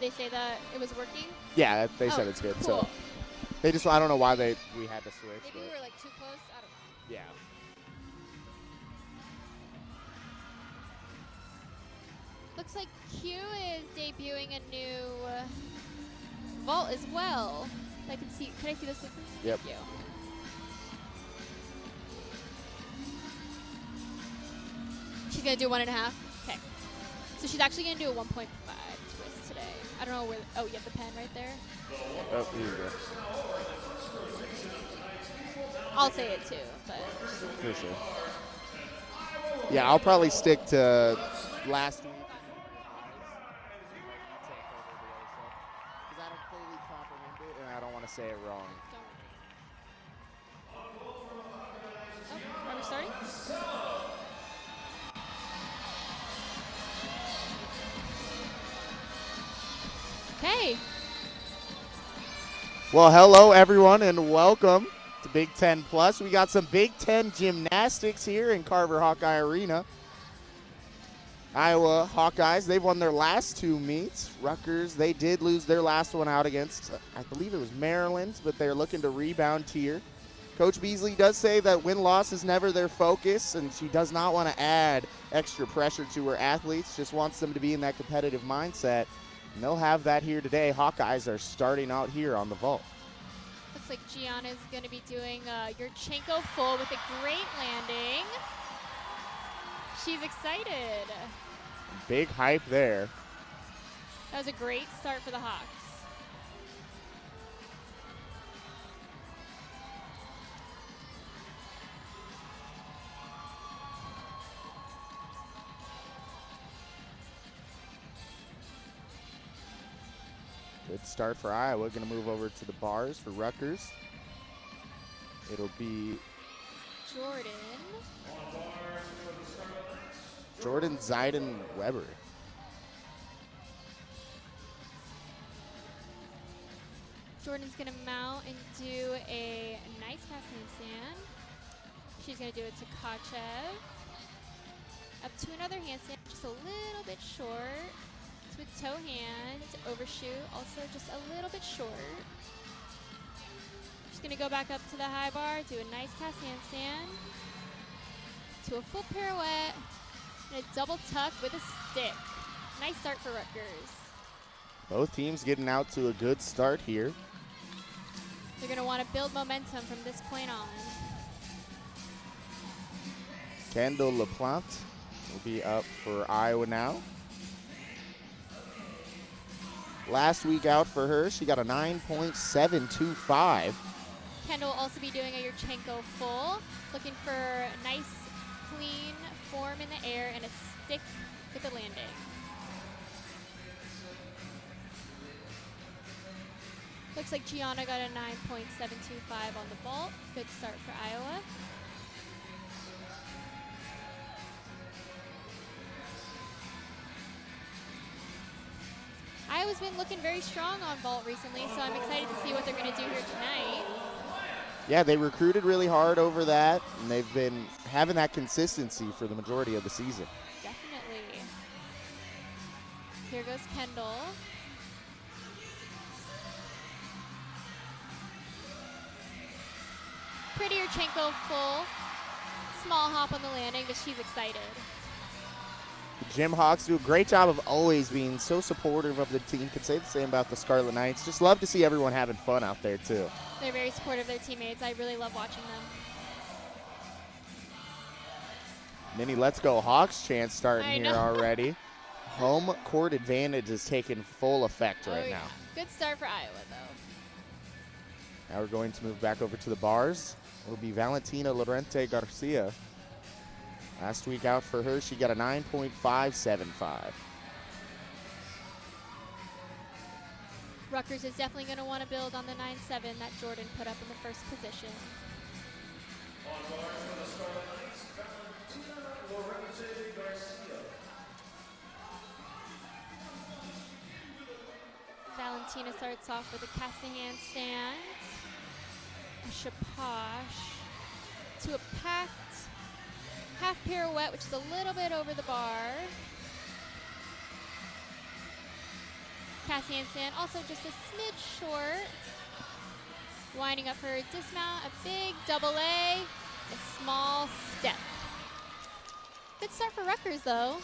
they say that it was working? Yeah, they said it's good. Cool. So they just, I don't know why we had to switch. Maybe we were like too close. I don't know. Yeah. Looks like Q is debuting a new vault as well. I can see. Can I see this quickly? Yep. Thank you. She's gonna do 1.5. Okay. So she's actually gonna do a 1.5 twist today. I don't know where. Oh, you have the pen right there. Oh, here you go. I'll say it too, but. For sure. Yeah, I'll probably stick to last week. Because I don't fully comprehend it, and I don't want to say it wrong. Oh, are we starting? Okay. Well, hello, everyone, and welcome to Big Ten Plus. We got some Big Ten gymnastics here in Carver Hawkeye Arena. Iowa Hawkeyes, they've won their last two meets. Rutgers, they did lose their last one out against, I believe it was Maryland, but they're looking to rebound here. Coach Beasley does say that win-loss is never their focus, and she does not want to add extra pressure to her athletes, just wants them to be in that competitive mindset. And they'll have that here today. Hawkeyes are starting out here on the vault. Looks like Gianna's going to be doing Yurchenko full with a great landing. She's excited. Big hype there. That was a great start for the Hawks. Good start for Iowa. Going to move over to the bars for Rutgers. It'll be Jordan Ziden Weber. Jordan's going to mount and do a nice cast handstand. She's going to do it to Kachev. Up to another handstand, just a little bit short. With toe hand, overshoot, also just a little bit short. She's gonna go back up to the high bar, do a nice cast handstand, to a full pirouette, and a double tuck with a stick. Nice start for Rutgers. Both teams getting out to a good start here. They're gonna wanna build momentum from this point on. Kendall LaPlante will be up for Iowa now. Last week out for her, she got a 9.725. Kendall will also be doing a Yurchenko full, looking for a nice, clean form in the air and a stick with the landing. Looks like Gianna got a 9.725 on the vault. Good start for Iowa. Iowa's been looking very strong on vault recently, so I'm excited to see what they're going to do here tonight. Yeah, they recruited really hard over that, and they've been having that consistency for the majority of the season. Definitely. Here goes Kendall. Pretty Yurchenko full. Small hop on the landing, but she's excited. The Gym Hawks do a great job of always being so supportive of the team. Could say the same about the Scarlet Knights. Just love to see everyone having fun out there, too. They're very supportive of their teammates. I really love watching them. Mini Let's Go Hawks chant starting here already. Home court advantage is taking full effect right now. Good start for Iowa, though. Now we're going to move back over to the bars. It'll be Valentina Lorente Garcia. Last week out for her, she got a 9.575. Rutgers is definitely going to want to build on the 9.7 that Jordan put up in the first position. Valentina starts off with a casting handstand, a chapache, to a packed half pirouette, which is a little bit over the bar. Cast handstand, also just a smidge short. Winding up for a dismount, a big double A, a small step. Good start for Rutgers, though.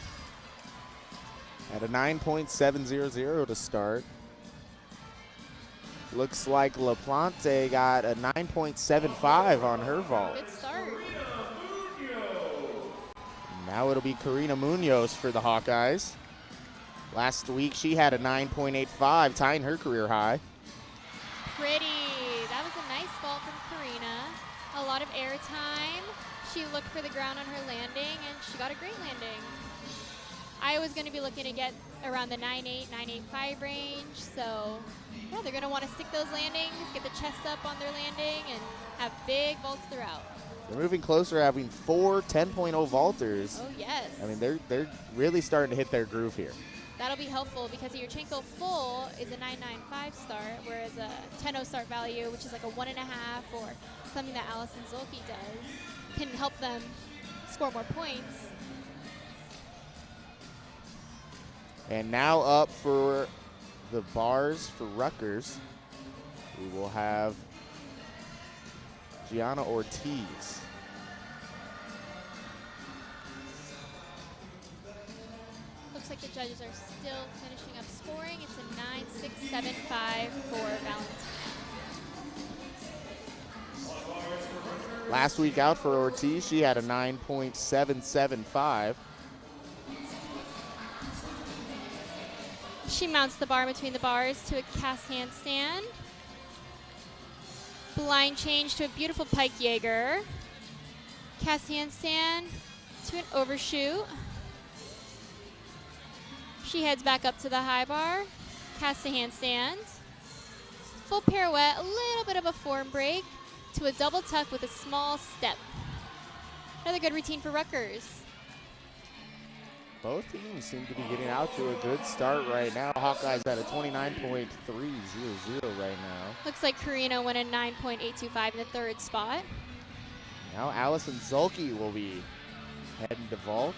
At a 9.700 to start. Looks like LaPlante got a 9.75 on her vault. Good start. Now it'll be Karina Munoz for the Hawkeyes. Last week she had a 9.85, tying her career high. Pretty. That was a nice vault from Karina. A lot of air time. She looked for the ground on her landing, and she got a great landing. I was going to be looking to get around the 9.8, 9.85 range, so yeah, they're going to want to stick those landings, get the chest up on their landing, and have big vaults throughout. They're moving closer, having 4 10.0 vaulters. Oh, yes. I mean, they're really starting to hit their groove here. That'll be helpful because a Yurchenko full is a 9.95 start, whereas a 10.0 start value, which is like a 1.5 or something that Allison Zolke does, can help them score more points. And now up for the bars for Rutgers, we will have Gianna Ortiz. Looks like the judges are still finishing up scoring. It's a 9.675 for Valentine. Last week out for Ortiz, she had a 9.775. She mounts the bar between the bars to a cast handstand. Blind change to a beautiful pike Jaeger. Cast handstand to an overshoot. She heads back up to the high bar. Cast a handstand. Full pirouette, a little bit of a form break to a double tuck with a small step. Another good routine for Rutgers. Both teams seem to be getting out to a good start right now. Hawkeyes at a 29.300 right now. Looks like Karina went a 9.825 in the third spot. Now Allison Zolke will be heading to vault.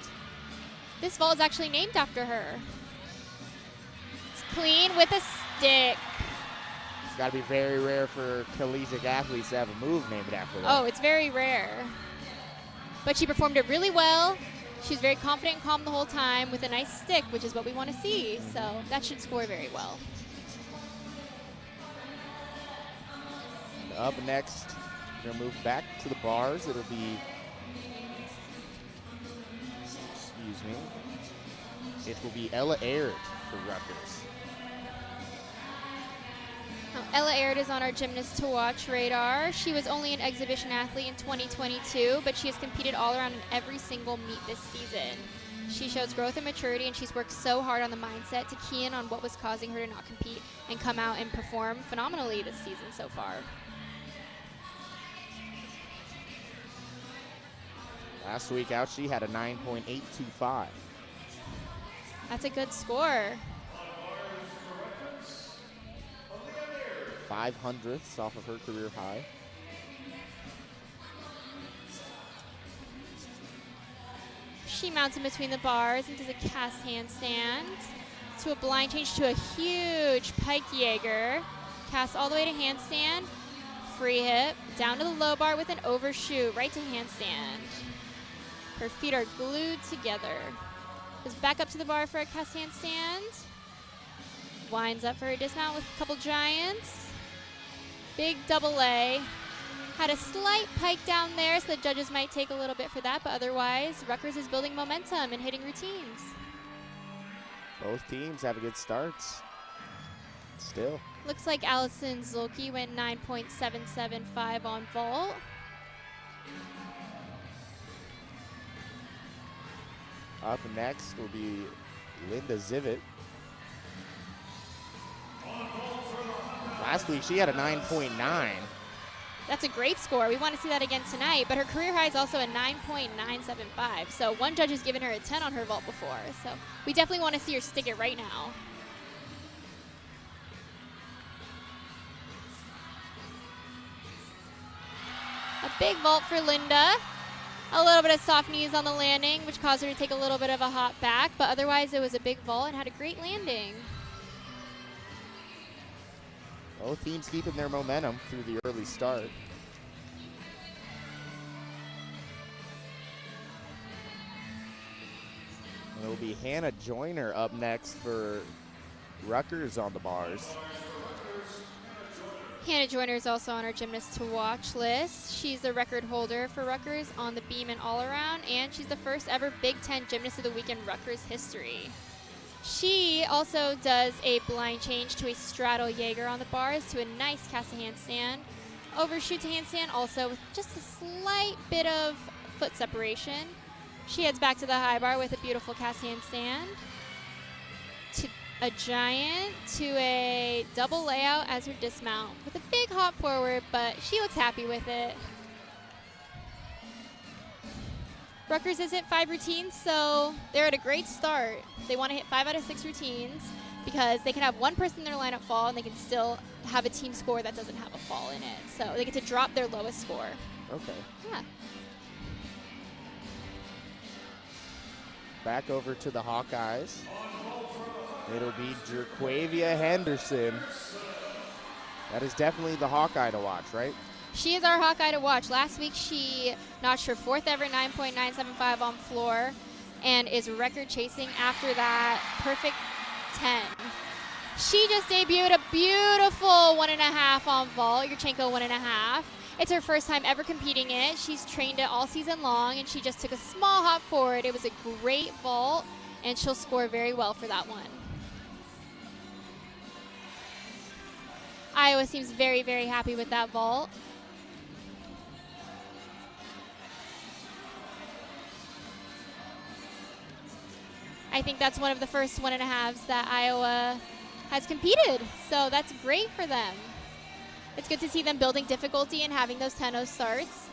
This vault is actually named after her. It's clean with a stick. It's got to be very rare for collegiate athletes to have a move named after them. Oh, it's very rare. But she performed it really well. She was very confident and calm the whole time with a nice stick, which is what we want to see. So that should score very well. And up next, we're going to move back to the bars. It'll be, excuse me, it will be Ella Aird for Rutgers. Now, Ella Aird is on our gymnast to watch radar. She was only an exhibition athlete in 2022, but she has competed all around in every single meet this season. She shows growth and maturity, and she's worked so hard on the mindset to key in on what was causing her to not compete and come out and perform phenomenally this season so far. Last week out, she had a 9.825. That's a good score. 500ths off of her career high. She mounts in between the bars and does a cast handstand to a blind change to a huge pike Jaeger. Cast all the way to handstand, free hip, down to the low bar with an overshoot, right to handstand. Her feet are glued together. Goes back up to the bar for a cast handstand. Winds up for a dismount with a couple giants. Big double A. Had a slight pike down there, so the judges might take a little bit for that, but otherwise, Rutgers is building momentum and hitting routines. Both teams have good starts. Still. Looks like Allison Zolke went 9.775 on vault. Up next will be Linda Zivit. Last week, she had a 9.9. That's a great score. We want to see that again tonight, but her career high is also a 9.975. So one judge has given her a 10 on her vault before. So we definitely want to see her stick it right now. A big vault for Linda. A little bit of soft knees on the landing, which caused her to take a little bit of a hop back, but otherwise it was a big vault and had a great landing. Both teams keeping their momentum through the early start. And it'll be Hannah Joyner up next for Rutgers on the bars. Hannah Joyner is also on our gymnast to watch list. She's the record holder for Rutgers on the beam and all around, and she's the first ever Big Ten Gymnast of the Week in Rutgers history. She also does a blind change to a straddle Jaeger on the bars to a nice cast handstand. Overshoot to handstand also with just a slight bit of foot separation. She heads back to the high bar with a beautiful cast handstand. To a giant to a double layout as her dismount with a big hop forward, but she looks happy with it. Rutgers has hit 5 routines, so they're at a great start. They want to hit 5 out of 6 routines because they can have one person in their lineup fall and they can still have a team score that doesn't have a fall in it. So they get to drop their lowest score. Okay. Yeah. Back over to the Hawkeyes. It'll be Jerquavia Henderson. That is definitely the Hawkeye to watch, right? She is our Hawkeye to watch. Last week she notched her 4th ever 9.975 on floor and is record chasing after that perfect 10. She just debuted a beautiful 1.5 on vault, Yurchenko 1.5. It's her first time ever competing it. She's trained it all season long, and she just took a small hop forward. It was a great vault, and she'll score very well for that one. Iowa seems very, very happy with that vault. I think that's one of the first 1.5s that Iowa has competed, so that's great for them. It's good to see them building difficulty and having those 10-0 starts.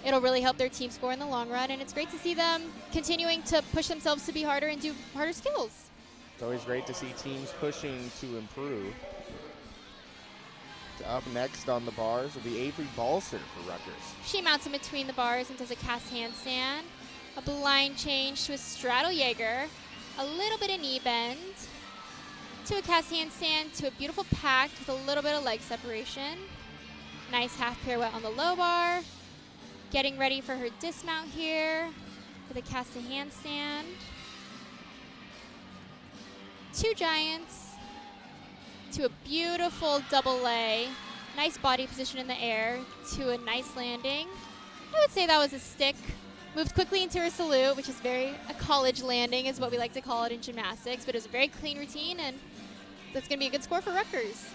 It'll really help their team score in the long run, and it's great to see them continuing to push themselves to be harder and do harder skills. It's always great to see teams pushing to improve. Up next on the bars will be Avery Balser for Rutgers. She mounts in between the bars and does a cast handstand, a blind change to a straddle Jaeger, a little bit of knee bend, to a cast handstand, to a beautiful packed with a little bit of leg separation. Nice half pirouette on the low bar. Getting ready for her dismount here with a cast to handstand. 2 giants to a beautiful double lay. Nice body position in the air to a nice landing. I would say that was a stick. Moved quickly into her salute, which is a college landing is what we like to call it in gymnastics, but it was a very clean routine, and that's going to be a good score for Rutgers.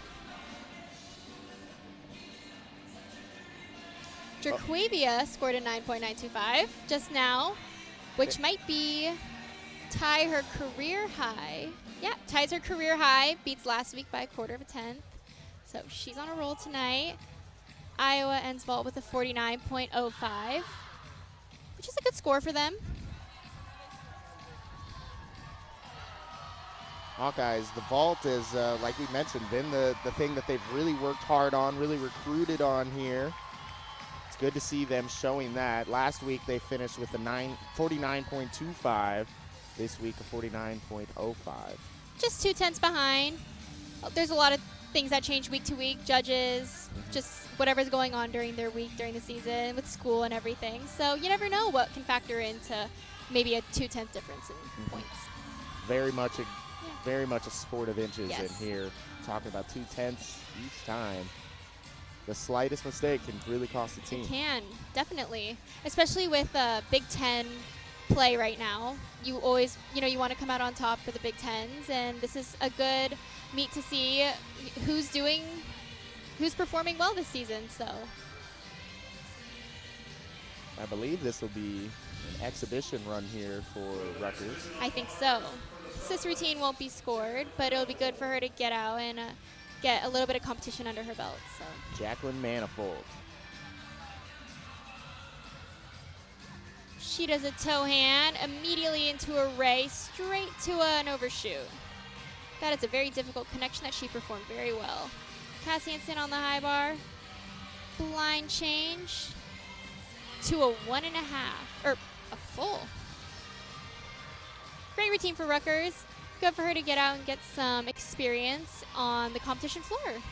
Jerquavia scored a 9.925 just now, which might tie her career high. Yeah, ties her career high, beats last week by a 1/4 of a tenth. So she's on a roll tonight. Iowa ends vault with a 49.05, which is a good score for them. Hawkeyes, the vault is, like we mentioned, been the thing that they've really worked hard on, really recruited on here. It's good to see them showing that. Last week they finished with a 49.25. This week a 49.05. Just 0.2 behind. There's a lot of things that change week to week. Judges, just whatever's going on during their week, during the season, with school and everything. So you never know what can factor into maybe a 0.2 difference in points. Very much a sport of inches in here. Talking about 0.2 each time. The slightest mistake can really cost the team. It can, definitely. Especially with Big Ten play right now. You always, you want to come out on top for the Big Tens, and this is a good meet to see who's performing well this season. So I believe this will be an exhibition run here for Rutgers. I think so. This routine won't be scored, but it'll be good for her to get out and get a little bit of competition under her belt. So Jacqueline Manifold. She does a toe hand, immediately into a ray, straight to an overshoot. That is a very difficult connection that she performed very well. Cast handstand on the high bar. Blind change to a 1.5, or a full. Great routine for Rutgers. Good for her to get out and get some experience on the competition floor.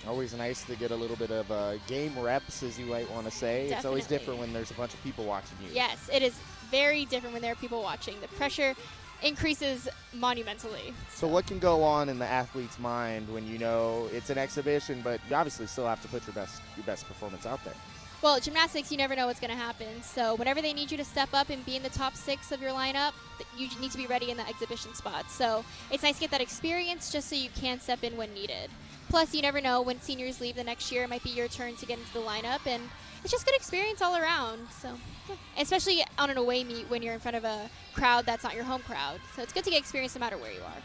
Always nice to get a little bit of game reps, as you might want to say. Definitely. It's always different when there's a bunch of people watching you. Yes, it is very different when there are people watching. The pressure increases monumentally. So what can go on in the athlete's mind when you know it's an exhibition, but you obviously still have to put your best performance out there? Well, gymnastics, you never know what's going to happen. So whenever they need you to step up and be in the top 6 of your lineup, you need to be ready in the exhibition spot. So it's nice to get that experience just so you can step in when needed. Plus, you never know when seniors leave the next year, it might be your turn to get into the lineup. And it's just good experience all around. So, yeah. Especially on an away meet when you're in front of a crowd that's not your home crowd. So it's good to get experience no matter where you are.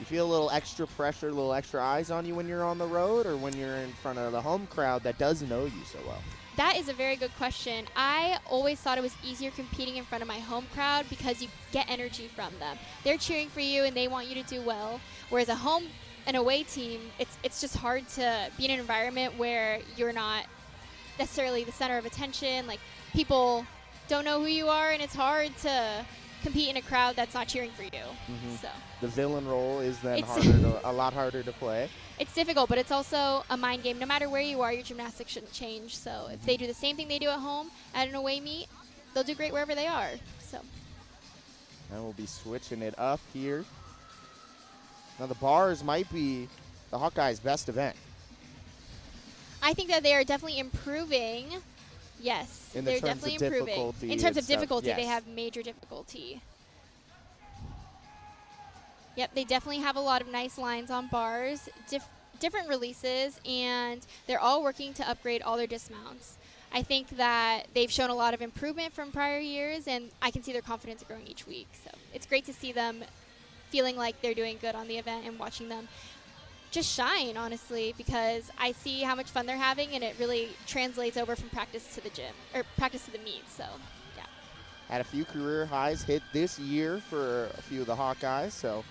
You feel a little extra pressure, a little extra eyes on you when you're on the road, or when you're in front of the home crowd that does know you so well? That is a very good question. I always thought it was easier competing in front of my home crowd because you get energy from them. They're cheering for you and they want you to do well. Whereas an away team, it's just hard to be in an environment where you're not necessarily the center of attention. Like, people don't know who you are, and it's hard to compete in a crowd that's not cheering for you. Mm-hmm. So the villain role is then a lot harder to play. It's difficult, but it's also a mind game. No matter where you are, your gymnastics shouldn't change. So if they do the same thing they do at home at an away meet, they'll do great wherever they are. So. And we'll be switching it up here. Now the bars might be the Hawkeyes' best event. I think that they are definitely improving. Yes, they're definitely improving. In terms of difficulty, yes. They have major difficulty. Yep, they definitely have a lot of nice lines on bars, different releases, and they're all working to upgrade all their dismounts. I think that they've shown a lot of improvement from prior years, and I can see their confidence growing each week. So it's great to see them feeling like they're doing good on the event and watching them just shine, honestly, because I see how much fun they're having, and it really translates over from practice to the gym, or practice to the meet. So, yeah. Had a few career highs hit this year for a few of the Hawkeyes, so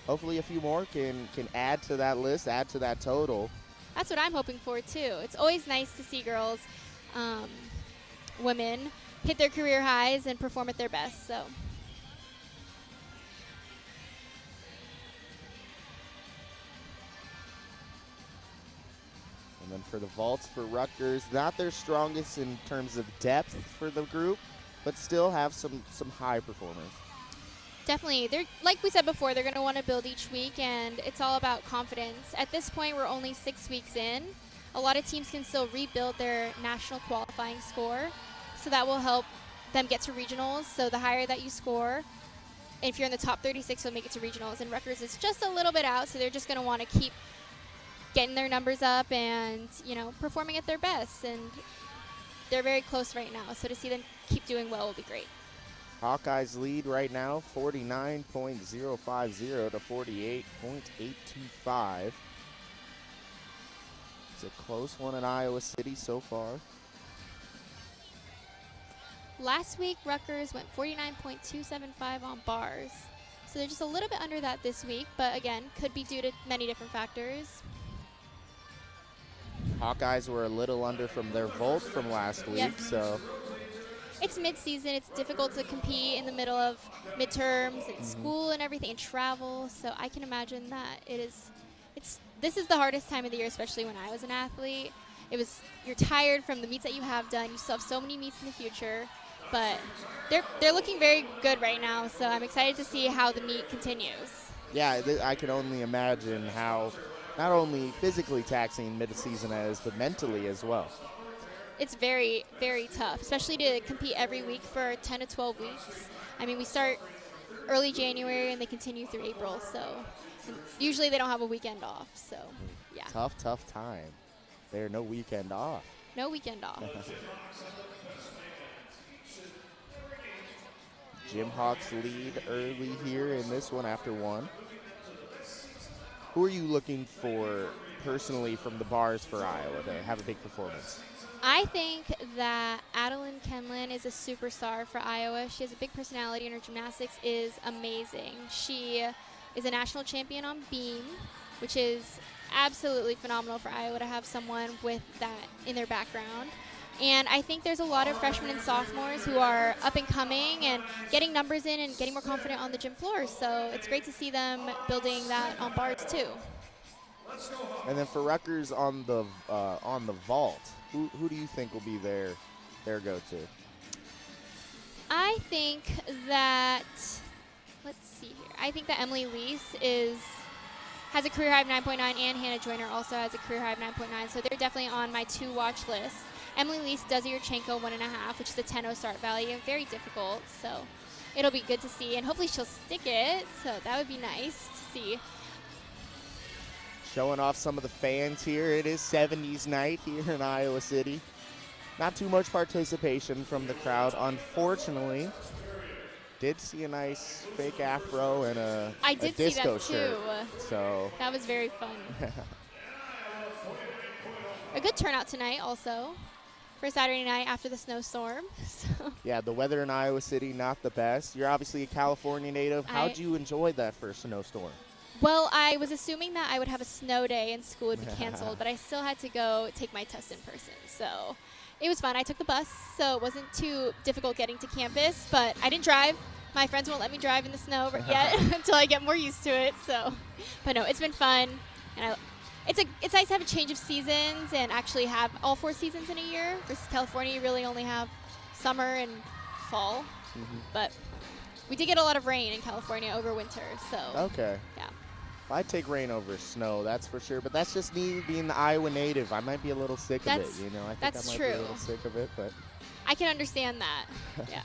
hopefully a few more can add to that list, add to that total. That's what I'm hoping for, too. It's always nice to see girls, women, hit their career highs and perform at their best. So. And then for the vaults for Rutgers, not their strongest in terms of depth for the group, but still have some high performers. Definitely. They're, like we said before, they're going to want to build each week, and it's all about confidence. At this point, we're only 6 weeks in. A lot of teams can still rebuild their national qualifying score, so that will help them get to regionals. So the higher that you score, if you're in the top 36, you'll make it to regionals. And Rutgers is just a little bit out, so they're just going to want to keep getting their numbers up and, performing at their best. And they're very close right now, so to see them keep doing well will be great. Hawkeyes lead right now, 49.050 to 48.825. It's a close one in Iowa City so far. Last week, Rutgers went 49.275 on bars. So they're just a little bit under that this week, but again, could be due to many different factors. Hawkeyes were a little under from their vault from last week, Yep. so. It's mid-season. It's difficult to compete in the middle of midterms and school and everything and travel. So I can imagine that this is the hardest time of the year, especially when I was an athlete. You're tired from the meets that you have done. You still have so many meets in the future, but they're looking very good right now. So I'm excited to see how the meet continues. Yeah, I can only imagine how not only physically taxing mid-season is, but mentally as well. It's very, very tough, especially to compete every week for 10 to 12 weeks. I mean, we start early January and they continue through April, so usually they don't have a weekend off, so yeah. Tough time. There's no weekend off. No weekend off. Jim Hawks lead early here in this one after one. Who are you looking for personally from the bars for Iowa to have a big performance? I think that Adeline Kenlin is a superstar for Iowa. She has a big personality, and her gymnastics is amazing. She is a national champion on beam, which is absolutely phenomenal for Iowa to have someone with that in their background. And I think there's a lot of freshmen and sophomores who are up and coming and getting numbers in and getting more confident on the gym floor. So it's great to see them building that on bars too. And then for Rutgers on the vault, who do you think will be their go-to? I think that, let's see here. I think that Emily Lease has a career high of 9.9, and Hannah Joyner also has a career high of 9.9, so they're definitely on my to-watch list. Emily Lease does a Yurchenko 1.5, which is a 10-0 start value. Very difficult, so it'll be good to see, and hopefully she'll stick it, so that would be nice to see. Showing off some of the fans here. It is 70s night here in Iowa City. Not too much participation from the crowd, unfortunately. Did see a nice fake afro and a disco shirt. So that was very fun. A good turnout tonight also for Saturday night after the snowstorm. So. Yeah, the weather in Iowa City, not the best. You're obviously a California native. How'd you enjoy that first snowstorm? Well, I was assuming that I would have a snow day and school would be canceled, but I still had to go take my test in person. So it was fun. I took the bus, so it wasn't too difficult getting to campus, but I didn't drive. My friends won't let me drive in the snow yet until I get more used to it. So, but no, it's been fun, and it's nice to have a change of seasons and actually have all 4 seasons in a year. Versus California, you really only have summer and fall. But we did get a lot of rain in California over winter. So okay, yeah. I'd take rain over snow, that's for sure. But that's just me being the Iowa native. I might be a little sick of it, you know. I think that's I might true. be a little sick of it, but I can understand that. Yeah.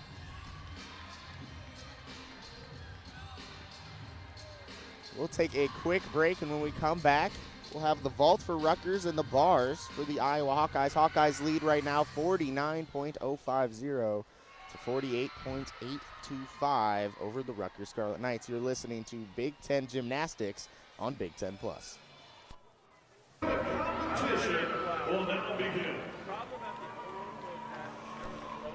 We'll take a quick break, and when we come back, we'll have the vault for Rutgers and the bars for the Iowa Hawkeyes. Hawkeyes lead right now 49.050 to 48.825 over the Rutgers Scarlet Knights. You're listening to Big Ten Gymnastics on Big Ten Plus.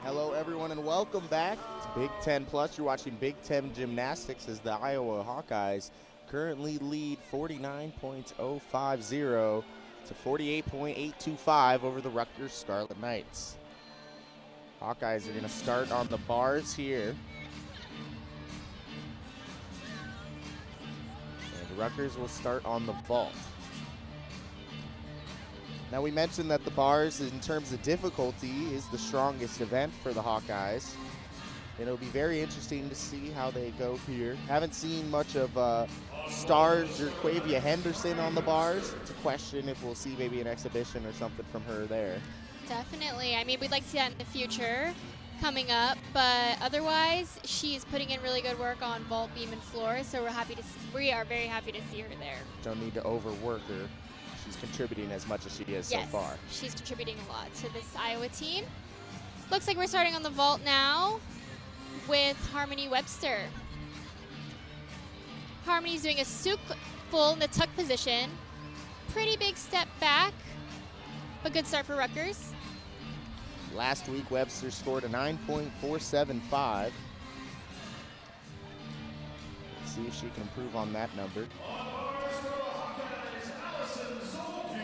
Hello, everyone, and welcome back to Big Ten Plus. You're watching Big Ten Gymnastics as the Iowa Hawkeyes currently lead 49.050 to 48.825 over the Rutgers Scarlet Knights. Hawkeyes are going to start on the bars here. And Rutgers will start on the vault. Now, we mentioned that the bars, in terms of difficulty, is the strongest event for the Hawkeyes. And it'll be very interesting to see how they go here. Haven't seen much of Stars or Quavia Henderson on the bars. It's a question if we'll see maybe an exhibition or something from her there. Definitely. I mean, we'd like to see that in the future coming up, but otherwise, she's putting in really good work on vault, beam, and floor, so we are very happy to see her there. Don't need to overwork her. She's contributing as much as she is so far. She's contributing a lot to this Iowa team. Looks like we're starting on the vault now with Harmony Webster. Harmony's doing a souk full in the tuck position. Pretty big step back, but good start for Rutgers. Last week, Webster scored a 9.475. Let's see if she can improve on that number.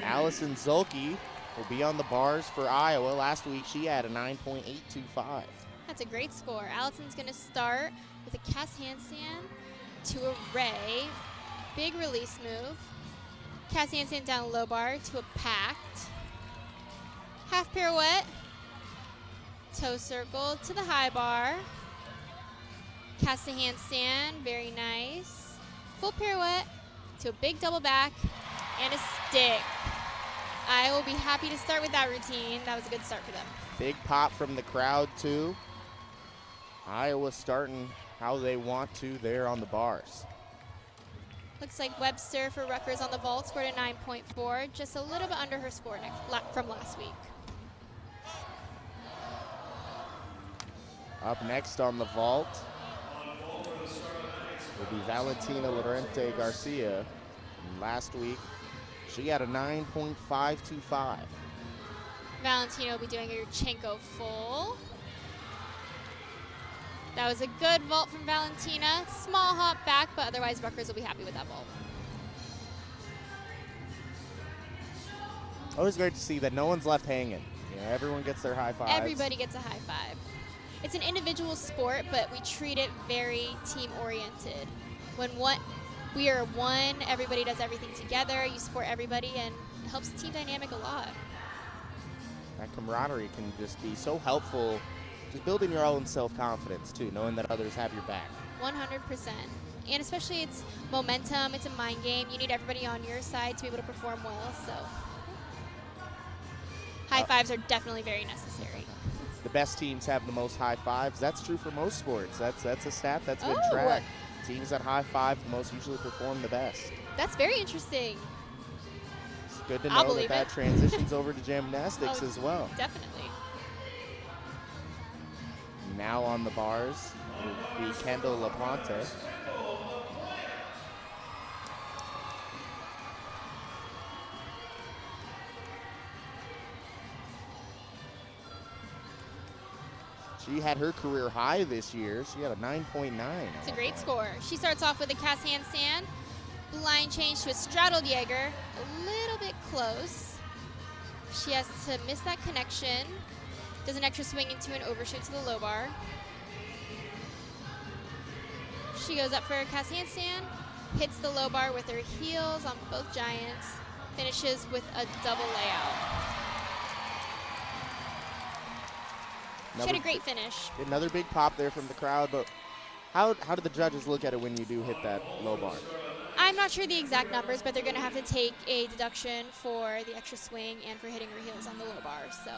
Allison Zulke will be on the bars for Iowa. Last week, she had a 9.825. That's a great score. Allison's going to start with a cast handstand to a ray. Big release move. Cast handstand down low bar to a packed. Half pirouette. Toe circle to the high bar. Cast a handstand. Very nice. Full pirouette to a big double back and a stick. I will be happy to start with that routine. That was a good start for them. Big pop from the crowd, too. Iowa starting how they want to there on the bars. Looks like Webster for Rutgers on the vault scored a 9.4, just a little bit under her score from last week. Up next on the vault will be Valentina Lorente Garcia. And last week, she had a 9.525. Valentina will be doing a Yurchenko full. That was a good vault from Valentina. Small hop back, but otherwise Rutgers will be happy with that vault. Always great to see that no one's left hanging. You know, everyone gets their high fives. Everybody gets a high five. It's an individual sport, but we treat it very team-oriented. When we are one, everybody does everything together, you support everybody, and it helps the team dynamic a lot. That camaraderie can just be so helpful, just building your own self-confidence too, knowing that others have your back. 100%. And especially it's momentum, it's a mind game. You need everybody on your side to be able to perform well, so high fives are definitely very necessary. The best teams have the most high fives. That's true for most sports. That's a stat that's been Oh. tracked. Teams that high five the most usually perform the best. That's very interesting. It's good to I'll know believe that it. transitions over to gymnastics Oh, as well. Definitely. Now on the bars will be Kendall LaPlante. She had her career high this year. She had a 9.9. It's a great score. She starts off with a cast handstand, blind change to a straddled Jaeger, a little bit close. She has to miss that connection, does an extra swing into an overshoot to the low bar. She goes up for a cast handstand, hits the low bar with her heels on both giants, finishes with a double layout. She had a great finish. Another big pop there from the crowd, but how do the judges look at it when you do hit that low bar? I'm not sure the exact numbers, but they're going to have to take a deduction for the extra swing and for hitting her heels on the low bar. So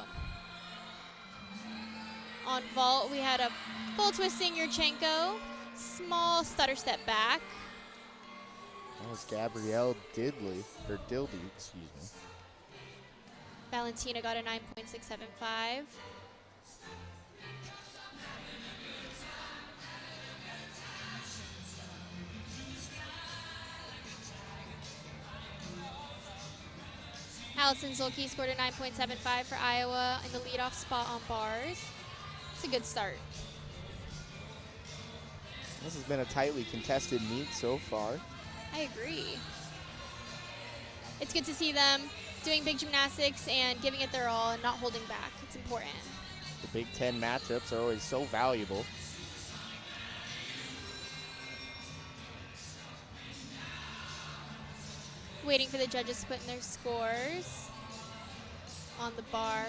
on vault, we had a full twisting Yurchenko, small stutter step back. That was Gabrielle Dildy, excuse me. Valentina got a 9.675. Allison Zulke scored a 9.75 for Iowa in the leadoff spot on bars. It's a good start. This has been a tightly contested meet so far. I agree. It's good to see them doing big gymnastics and giving it their all and not holding back. It's important. The Big Ten matchups are always so valuable. Waiting for the judges to put in their scores on the bars.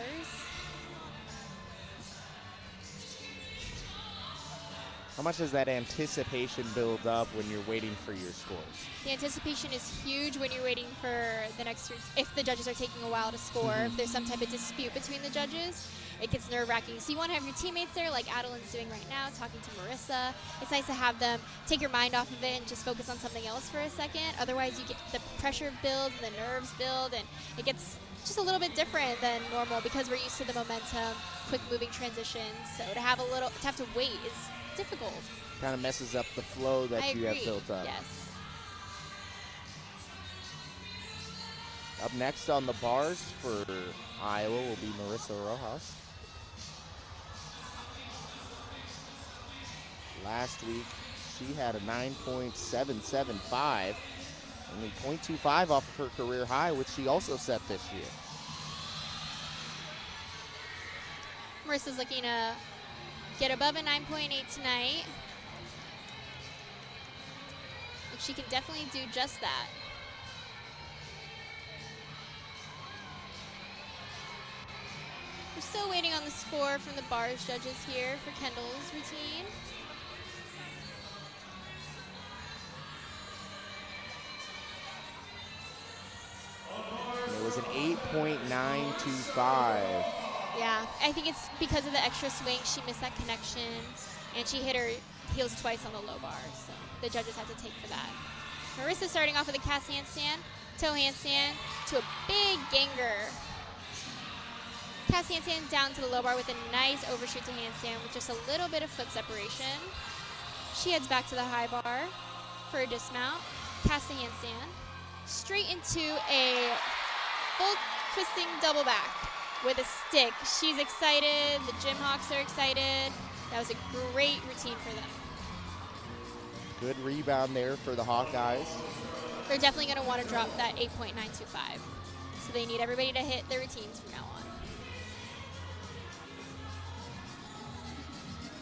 How much does that anticipation build up when you're waiting for your scores? The anticipation is huge when you're waiting for the next, if the judges are taking a while to score, if there's some type of dispute between the judges, it gets nerve-wracking. So you want to have your teammates there, like Adeline's doing right now, talking to Marissa. It's nice to have them take your mind off of it and just focus on something else for a second. Otherwise, you get the pressure builds, the nerves build, and it gets just a little bit different than normal because we're used to the momentum, quick-moving transitions. So to have to wait is difficult. Kind of messes up the flow that you have built up. Yes. Up next on the bars for Iowa will be Marissa Rojas. Last week, she had a 9.775, only 0.25 off of her career high, which she also set this year. Marissa's looking to get above a 9.8 tonight. And she can definitely do just that. We're still waiting on the score from the bars judges here for Kendall's routine. It was an 8.925. Yeah, I think it's because of the extra swing. She missed that connection, and she hit her heels twice on the low bar, so the judges had to take for that. Marissa starting off with a cast handstand, toe handstand to a big ganger. Cast handstand down to the low bar with a nice overshoot to handstand with just a little bit of foot separation. She heads back to the high bar for a dismount, cast a handstand, straight into a full twisting double back with a stick. She's excited, the Gym Hawks are excited. That was a great routine for them. Good rebound there for the Hawkeyes. They're definitely going to want to drop that 8.925. So they need everybody to hit their routines from now on.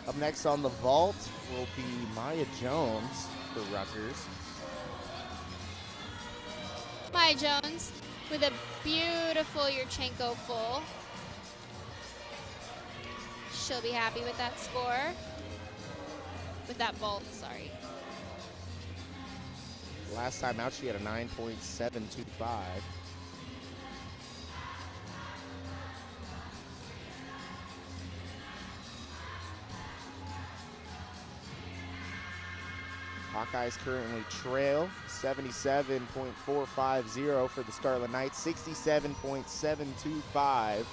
Up next on the vault will be Maya Jones for Rutgers. Maya Jones with a beautiful Yurchenko full. She'll be happy with that score. With that vault, sorry. Last time out, she had a 9.725. Hawkeyes currently trail 77.450 for the Scarlet Knights, 67.725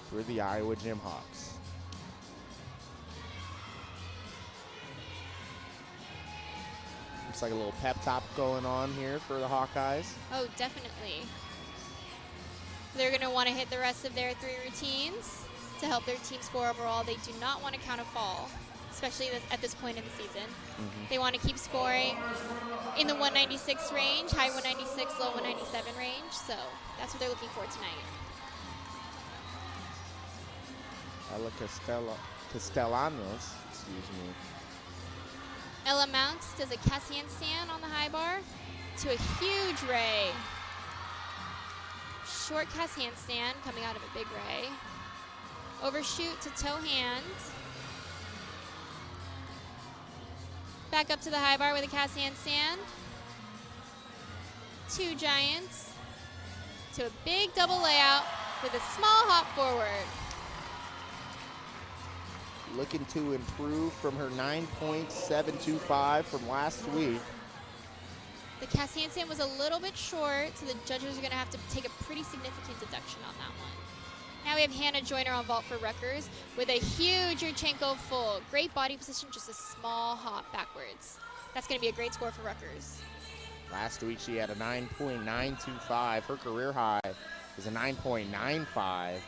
for the Iowa Gym Hawks. Looks like a little pep talk going on here for the Hawkeyes. Oh, definitely. They're going to want to hit the rest of their 3 routines to help their team score overall. They do not want to count a fall, especially at this point in the season. They want to keep scoring in the 196 range, high 196, low 197 range. So that's what they're looking for tonight. Ella Castellanos, excuse me. Ella Mounts does a cast handstand on the high bar to a huge ray. Short cast handstand coming out of a big ray. Overshoot to toe hand. Back up to the high bar with a cast handstand. 2 giants to a big double layout with a small hop forward. Looking to improve from her 9.725 from last week. The cast handstand was a little bit short, so the judges are going to have to take a pretty significant deduction on that one. Now we have Hannah Joyner on vault for Rutgers with a huge Yurchenko full. Great body position, just a small hop backwards. That's going to be a great score for Rutgers. Last week she had a 9.925. Her career high is a 9.95.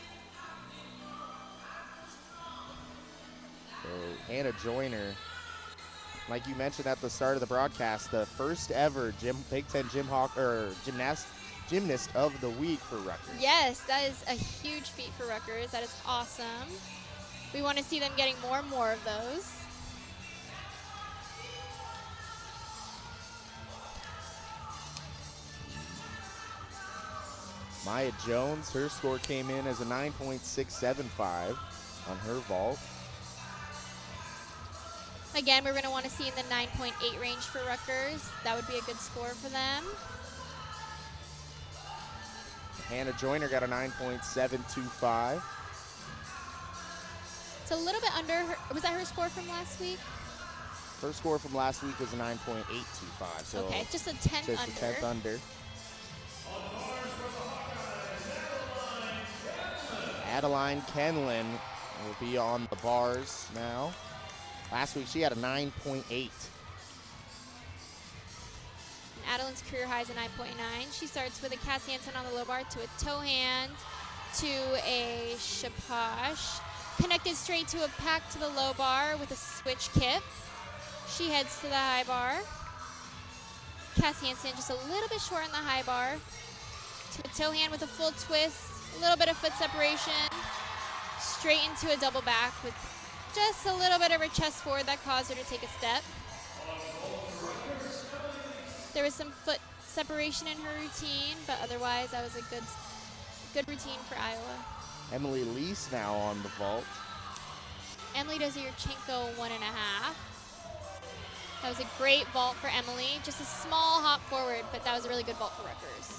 So Hannah Joyner, like you mentioned at the start of the broadcast, the first ever Big Ten gymnast of the week for Rutgers. Yes, that is a huge feat for Rutgers. That is awesome. We want to see them getting more and more of those. Maya Jones, her score came in as a 9.675 on her vault. Again, we're going to want to see in the 9.8 range for Rutgers. That would be a good score for them. Hannah Joyner got a 9.725. It's a little bit under her. Was that her score from last week? Her score from last week was a 9.825. So okay, just a 10th just under. a 10th under. Adeline Kenlin will be on the bars now. Last week she had a 9.8. Adeline's career high is a 9.9. She starts with a cast handstand on the low bar to a toe hand to a shapash. Connected straight to a pack to the low bar with a switch kip. She heads to the high bar. Cast handstand just a little bit short on the high bar. To a toe hand with a full twist. A little bit of foot separation. Straight into a double back with just a little bit of her chest forward that caused her to take a step. There was some foot separation in her routine, but otherwise that was a good routine for Iowa. Emily Lease now on the vault. Emily does a Yurchenko 1.5. That was a great vault for Emily. Just a small hop forward, but that was a really good vault for Rutgers.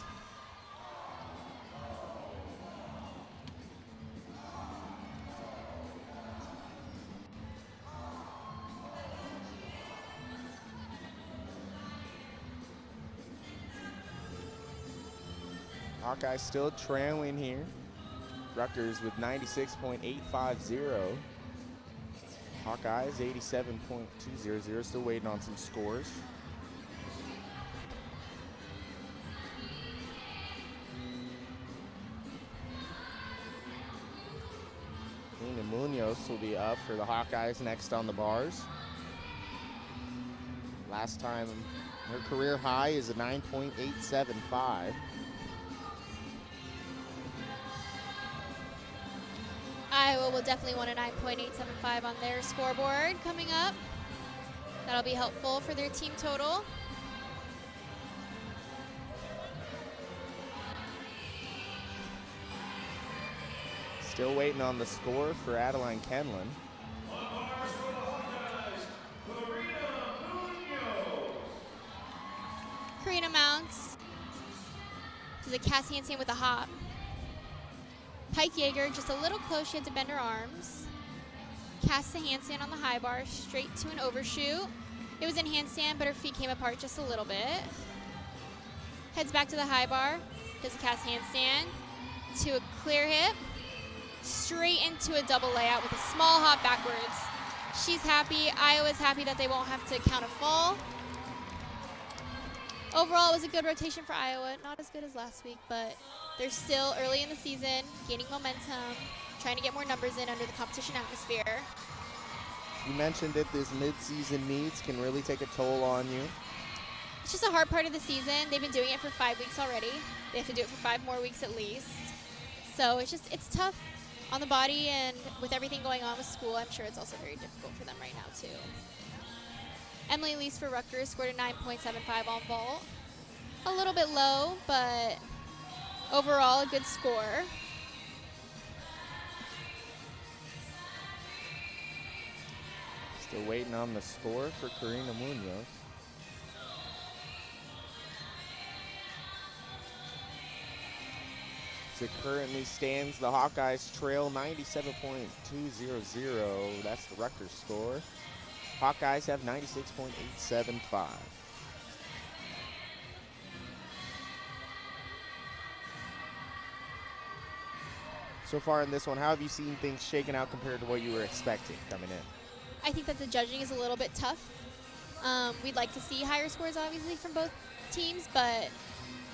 Hawkeyes still trailing here. Rutgers with 96.850. Hawkeyes 87.200. Still waiting on some scores. Nina Munoz will be up for the Hawkeyes next on the bars. Last time, her career high is a 9.875. Iowa will definitely want a 9.875 on their scoreboard coming up. That'll be helpful for their team total. Still waiting on the score for Adeline Kenlin. Karina mounts. Does a cast handstand with a hop. Pike Yeager, just a little close, she had to bend her arms. Casts a handstand on the high bar, straight to an overshoot. It was in handstand, but her feet came apart just a little bit. Heads back to the high bar, does a cast handstand to a clear hip, straight into a double layout with a small hop backwards. She's happy. Iowa's happy that they won't have to count a fall. Overall, it was a good rotation for Iowa. Not as good as last week, but they're still early in the season, gaining momentum, trying to get more numbers in under the competition atmosphere. You mentioned that this mid-season meets can really take a toll on you. It's just a hard part of the season. They've been doing it for 5 weeks already. They have to do it for 5 more weeks at least. So it's tough on the body, and with everything going on with school, I'm sure it's also very difficult for them right now too. Emily Lees for Rutgers scored a 9.75 on vault. A little bit low, but overall a good score. Still waiting on the score for Karina Munoz. As it currently stands, the Hawkeyes trail 97.200. That's the Rutgers score. Hawkeyes have 96.875. So far in this one, how have you seen things shaken out compared to what you were expecting coming in? I think that the judging is a little bit tough. We'd like to see higher scores, obviously, from both teams, but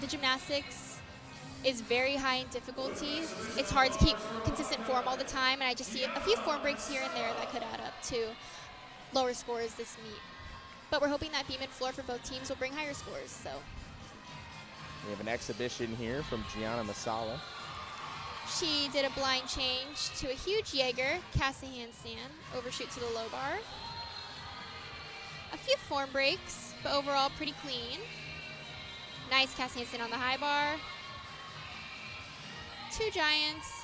the gymnastics is very high in difficulty. It's hard to keep consistent form all the time, and I just see a few form breaks here and there that could add up to lower scores this meet. But we're hoping that beam and floor for both teams will bring higher scores. So we have an exhibition here from Gianna Masala. She did a blind change to a huge Jaeger, cast a handstand, overshoot to the low bar. A few form breaks, but overall pretty clean. Nice cast handstand on the high bar. 2 giants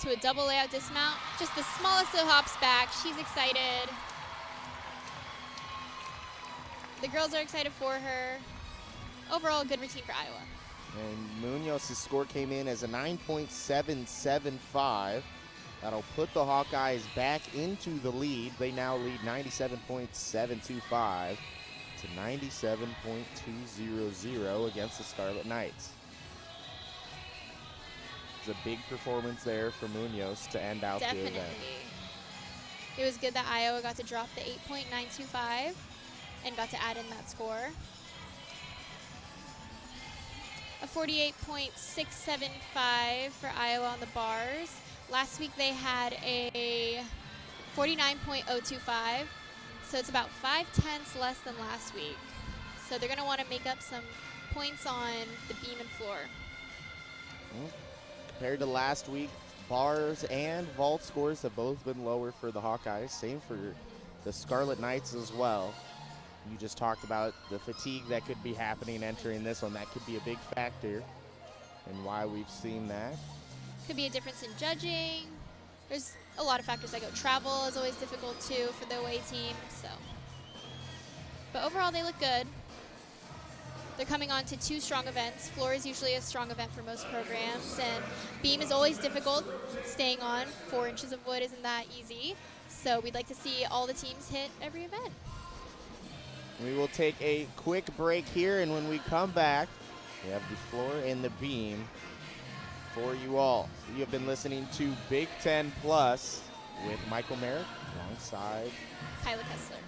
to a double layout dismount. Just the smallest of hops back. She's excited. The girls are excited for her. Overall, a good routine for Iowa. And Munoz's score came in as a 9.775. That'll put the Hawkeyes back into the lead. They now lead 97.725 to 97.200 against the Scarlet Knights. It's a big performance there for Munoz to end out the event. It was good that Iowa got to drop the 8.925 and got to add in that score. A 48.675 for Iowa on the bars. Last week they had a 49.025, so it's about 5/10 less than last week. So they're going to want to make up some points on the beam and floor. Compared to last week, bars and vault scores have both been lower for the Hawkeyes. Same for the Scarlet Knights as well. You just talked about the fatigue that could be happening entering this one. That could be a big factor in why we've seen that. Could be a difference in judging. There's a lot of factors that go. Travel is always difficult too for the away team. So, but overall they look good. They're coming on to 2 strong events. Floor is usually a strong event for most programs, and beam is always difficult. Staying on 4 inches of wood isn't that easy. So we'd like to see all the teams hit every event. We will take a quick break here, and when we come back, we have the floor and the beam for you all. You have been listening to Big Ten Plus with Michael Merrick alongside Kyla Kessler.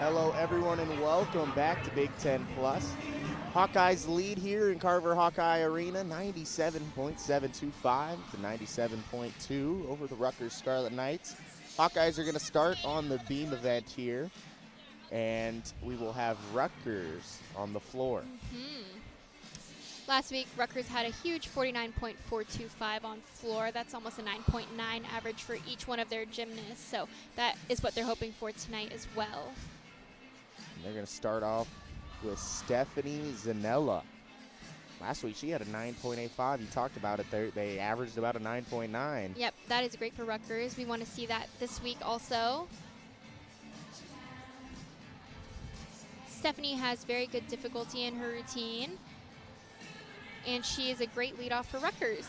Hello, everyone, and welcome back to Big Ten Plus. Hawkeyes lead here in Carver Hawkeye Arena, 97.725 to 97.2 over the Rutgers Scarlet Knights. Hawkeyes are going to start on the beam event here, and we will have Rutgers on the floor. Last week, Rutgers had a huge 49.425 on floor. That's almost a 9.9 average for each one of their gymnasts, so that is what they're hoping for tonight as well. And they're going to start off with Stephanie Zanella. Last week, she had a 9.85. You talked about it there. They averaged about a 9.9. Yep, that is great for Rutgers. We want to see that this week also. Stephanie has very good difficulty in her routine, and she is a great leadoff for Rutgers.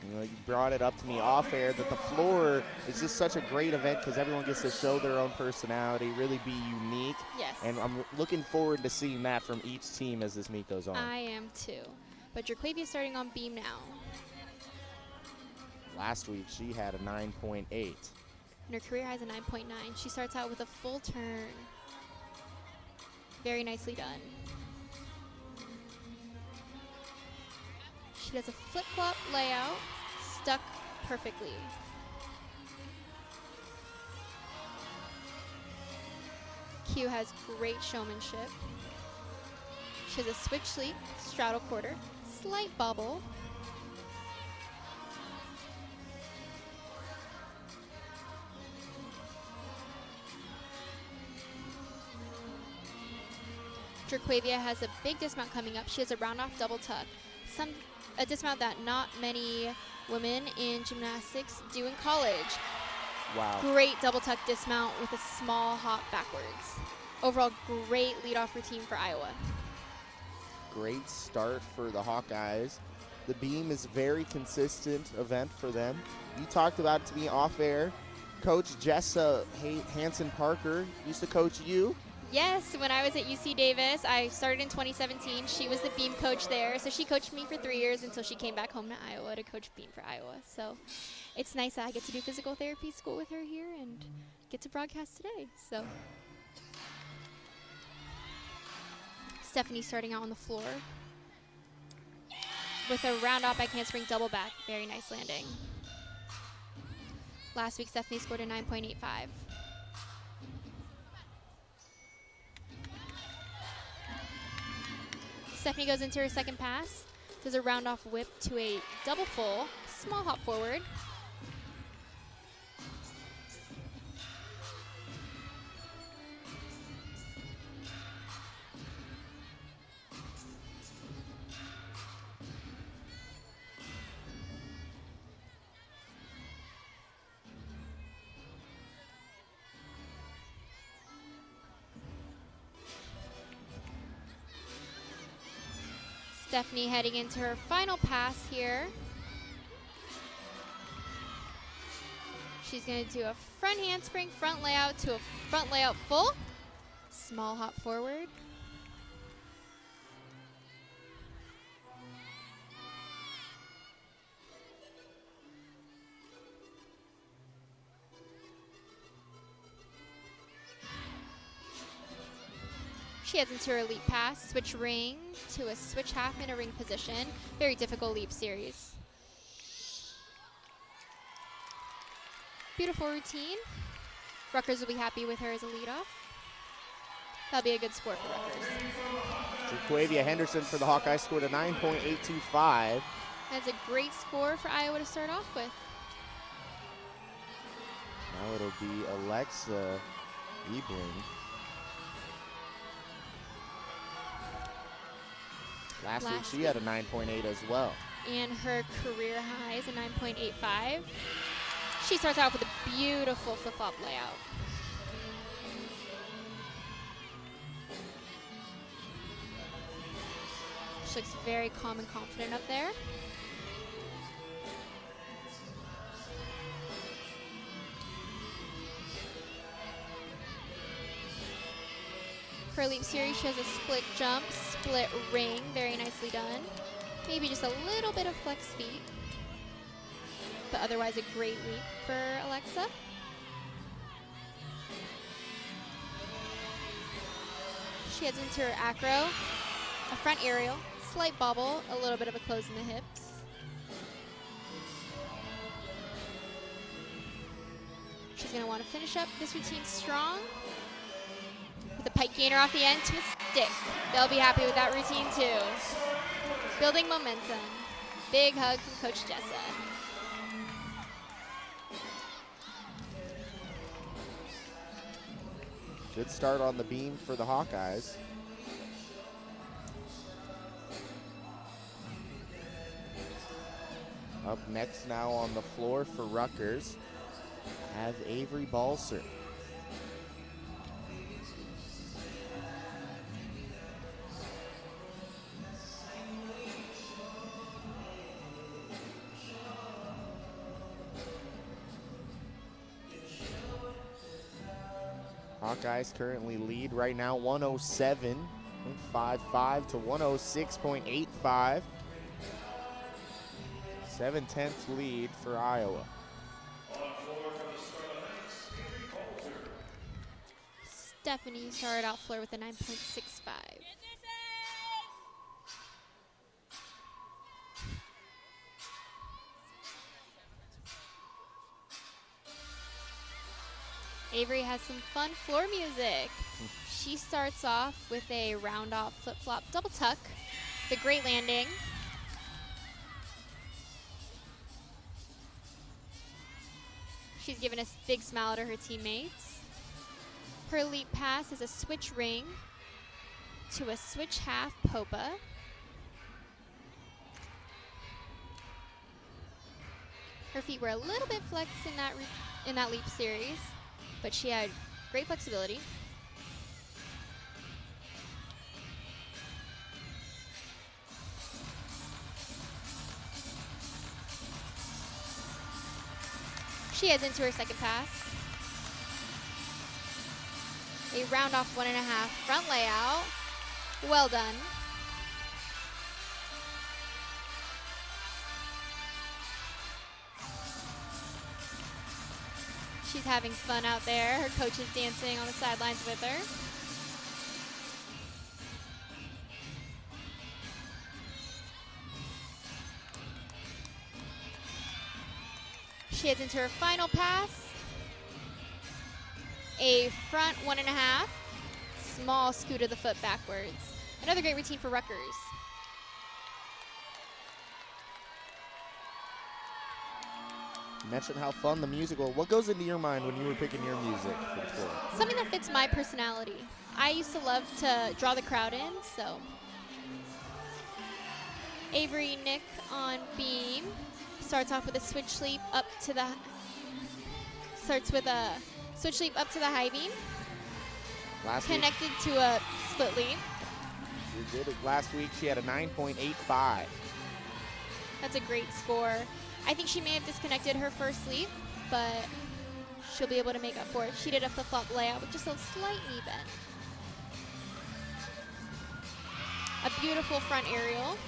You know, you brought it up to me off air that the floor is just such a great event because everyone gets to show their own personality, really be unique. Yes. And I'm looking forward to seeing that from each team as this meet goes on. I am too. But Jaquavia starting on beam now. Last week, she had a 9.8. And her career high is a 9.9. She starts out with a full turn. Very nicely done. She does a flip-flop layout, stuck perfectly. Q has great showmanship. She has a switch leap, straddle quarter, slight bobble. Jaquavia has a big dismount coming up. She has a round-off double tuck. A dismount that not many women in gymnastics do in college. Wow. Great double tuck dismount with a small hop backwards. Overall, great leadoff routine for Iowa. Great start for the Hawkeyes. The beam is a very consistent event for them. You talked about it to me off air. Coach Jessa Hansen-Parker used to coach you. Yes, when I was at UC Davis, I started in 2017. She was the beam coach there, so she coached me for 3 years until she came back home to Iowa to coach beam for Iowa. So it's nice that I get to do physical therapy school with her here and get to broadcast today. So Stephanie starting out on the floor with a round-off back handspring double back. Very nice landing. Last week, Stephanie scored a 9.85. Stephanie goes into her second pass, does a round-off whip to a double full, small hop forward. Stephanie heading into her final pass here. She's going to do a front handspring, front layout to a front layout full. Small hop forward. She heads into her leap pass, switch ring to a switch half in a ring position. Very difficult leap series. Beautiful routine. Rutgers will be happy with her as a leadoff. That'll be a good score for Rutgers. Jaquavia Henderson for the Hawkeyes scored a 9.825. That's a great score for Iowa to start off with. Now it'll be Alexa Ebling. Last week she had a 9.8 as well. And her career high is a 9.85. She starts out with a beautiful flip-flop layout. She looks very calm and confident up there. For her leap series, she has a split jump, split ring, very nicely done. Maybe just a little bit of flex feet, but otherwise a great leap for Alexa. She heads into her acro, a front aerial, slight bobble, a little bit of a close in the hips. She's going to want to finish up this routine strong with a pike gainer off the end to a stick. They'll be happy with that routine too. Building momentum. Big hug from Coach Jessa. Good start on the beam for the Hawkeyes. Up next now on the floor for Rutgers, have Avery Balser. Hawkeyes currently lead right now 107.55 to 106.85. 7/10 lead for Iowa. Stephanie started out floor with a 9.65. Avery has some fun floor music. She starts off with a round off flip-flop double tuck, the great landing. She's given a big smile to her teammates. Her leap pass is a switch ring to a switch half popa. Her feet were a little bit flexed in that leap series, but she had great flexibility. She heads into her second pass. A round off 1.5 front layout. Well done. She's having fun out there. Her coach is dancing on the sidelines with her. She heads into her final pass. A front 1.5, small scoot of the foot backwards. Another great routine for Rutgers. You mentioned how fun the music was. What goes into your mind when you were picking your music for the floor? Something that fits my personality. I used to love to draw the crowd in, so. Avery Nick on beam. Starts off with a switch leap up to the, high beam. Connected to a split leap. You did it last week. She had a 9.85. That's a great score. I think she may have disconnected her first leap, but she'll be able to make up for it. She did a flip-flop layout with just a slight knee bend. A beautiful front aerial.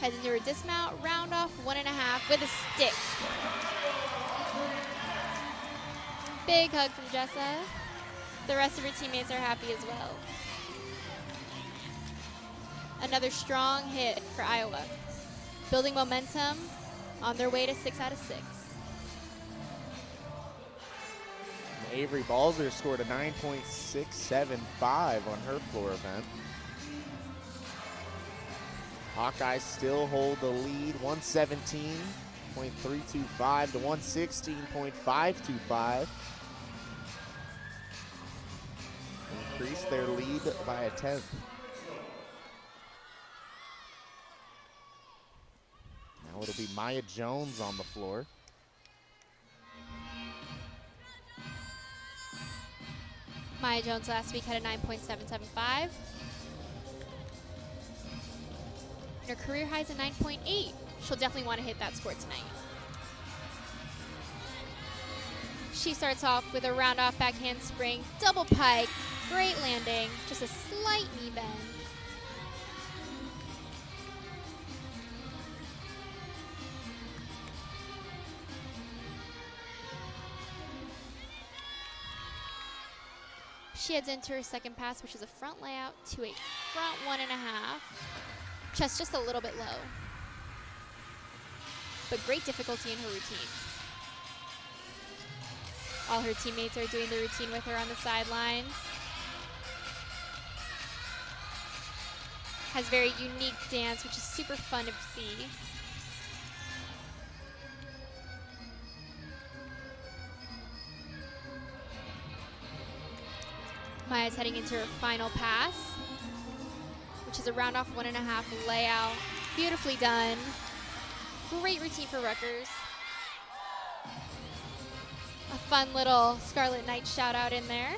Heads into her dismount, round off 1.5 with a stick. Big hug from Jessa. The rest of her teammates are happy as well. Another strong hit for Iowa. Building momentum on their way to 6 out of 6. And Avery Balser scored a 9.675 on her floor event. Hawkeyes still hold the lead, 117.325 to 116.525. Increase their lead by a 10th. Now it'll be Maya Jones on the floor. Maya Jones last week had a 9.775. Her career high is a 9.8. She'll definitely want to hit that score tonight. She starts off with a round off back handspring, double pike, great landing, just a slight knee bend. She heads into her second pass, which is a front layout to a front 1.5. Chest just a little bit low. But great difficulty in her routine. All her teammates are doing the routine with her on the sidelines. Has very unique dance, which is super fun to see. Maya's heading into her final pass, which is a round off 1.5 layout. Beautifully done. Great routine for Rutgers. A fun little Scarlet Knight shout out in there.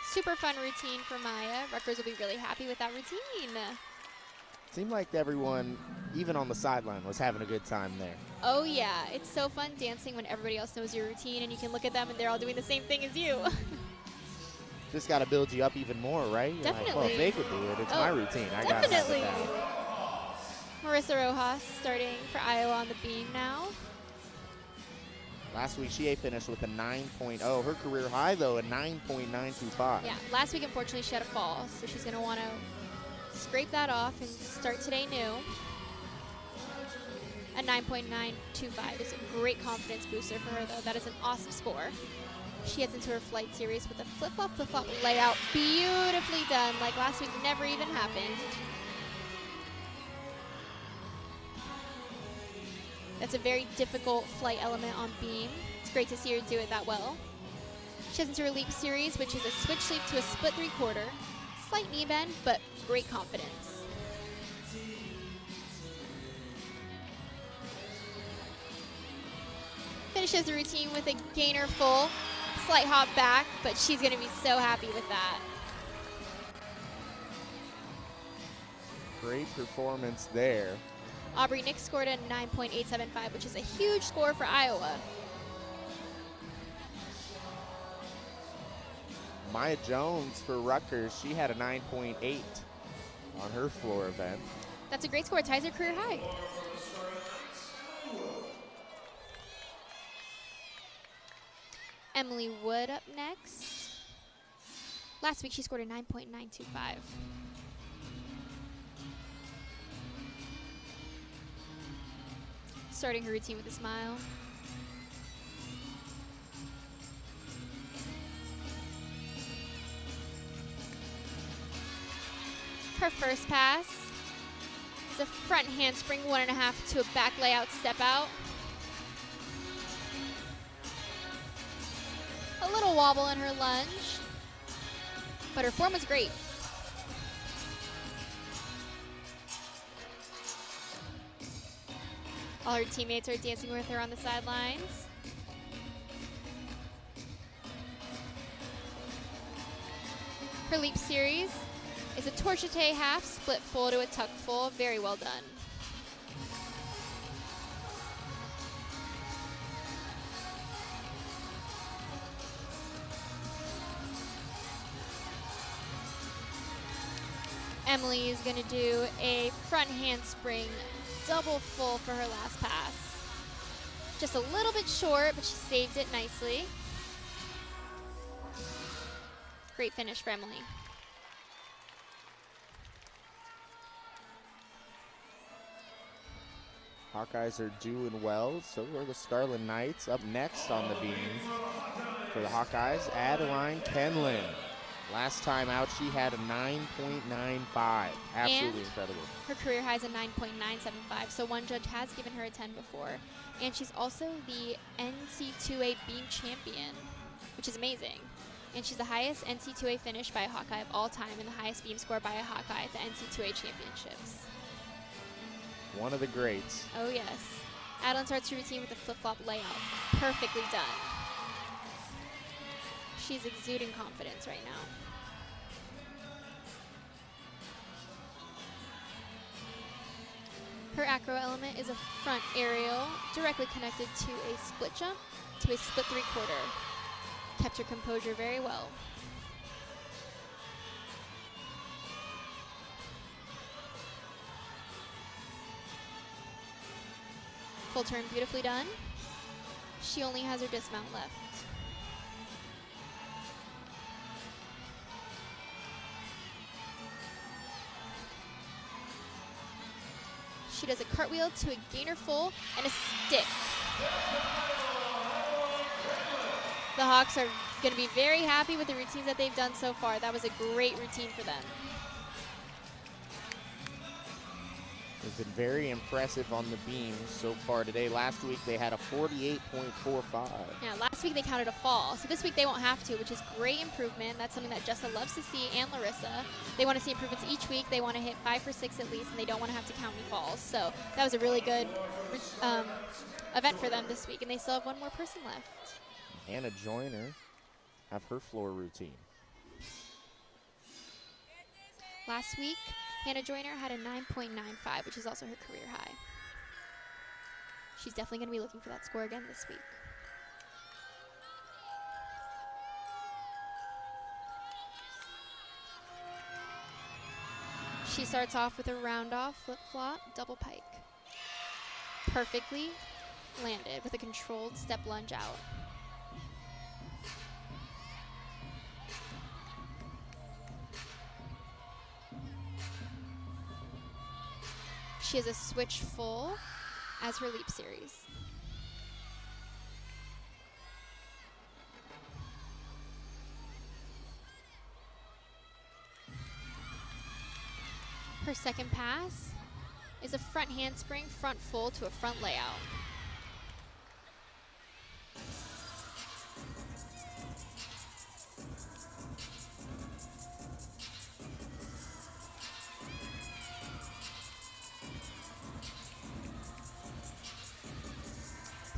Super fun routine for Maya. Rutgers will be really happy with that routine. Seemed like everyone, even on the sideline, was having a good time there. Oh yeah, it's so fun dancing when everybody else knows your routine and you can look at them and they're all doing the same thing as you. Just got to build you up even more, right? You're Definitely. Like, well, if they could do it, it's my routine. I got Definitely. it. Marissa Rojas starting for Iowa on the beam now. Last week, she finished with a 9.0. Her career high, though, a 9.925. Yeah, last week, unfortunately, she had a fall, so she's going to want to scrape that off and start today new. A 9.925 is a great confidence booster for her, though. That is an awesome score. She heads into her flight series with a flip-flop layout. Beautifully done, like last week never even happened. That's a very difficult flight element on beam. It's great to see her do it that well. She heads into her leap series, which is a switch leap to a split 3/4. Slight knee bend, but great confidence. Finishes the routine with a gainer full, slight hop back, but she's going to be so happy with that. Great performance there. Aubrey Nick scored a 9.875, which is a huge score for Iowa. Maya Jones for Rutgers, she had a 9.8 on her floor event. That's a great score. It ties her career high. Emily Wood up next. Last week she scored a 9.925. Starting her routine with a smile. Her first pass is a front handspring 1.5 to a back layout step out. A little wobble in her lunge, but her form was great. All her teammates are dancing with her on the sidelines. Her leap series is a torchete half, split full to a tuck full. Very well done. Emily is going to do a front handspring double full for her last pass. Just a little bit short, but she saved it nicely. Great finish for Emily. Hawkeyes are doing well, so are the Scarlet Knights. Up next on the beam for the Hawkeyes, Adeline Kenlin. Last time out, she had a 9.95. Absolutely incredible. Her career high is a 9.975, so one judge has given her a 10 before. And she's also the NC2A beam champion, which is amazing. And she's the highest NC2A finish by a Hawkeye of all time and the highest beam score by a Hawkeye at the NC2A championships. One of the greats. Oh, yes. Adeline starts her routine with a flip-flop layout. Perfectly done. She's exuding confidence right now. Her acro element is a front aerial directly connected to a split jump to a split 3/4. Kept her composure very well. Full turn, beautifully done. She only has her dismount left. She does a cartwheel to a gainer full and a stick. The Hawks are going to be very happy with the routines that they've done so far. That was a great routine for them. They've been very impressive on the beams so far today. Last week they had a 48.45. Yeah, last week they counted a fall, so this week they won't have to, which is great improvement. That's something that Jessa loves to see, and Larissa. They want to see improvements each week. They want to hit 5 for 6 at least, and they don't want to have to count any falls. So that was a really good event for them this week, and they still have one more person left. Hannah Joyner have her floor routine. Last week, Hannah Joyner had a 9.95, which is also her career high. She's definitely going to be looking for that score again this week. She starts off with a round-off flip-flop, double pike. Perfectly landed with a controlled step lunge out. She has a switch full as her leap series. Her second pass is a front handspring, front full to a front layout.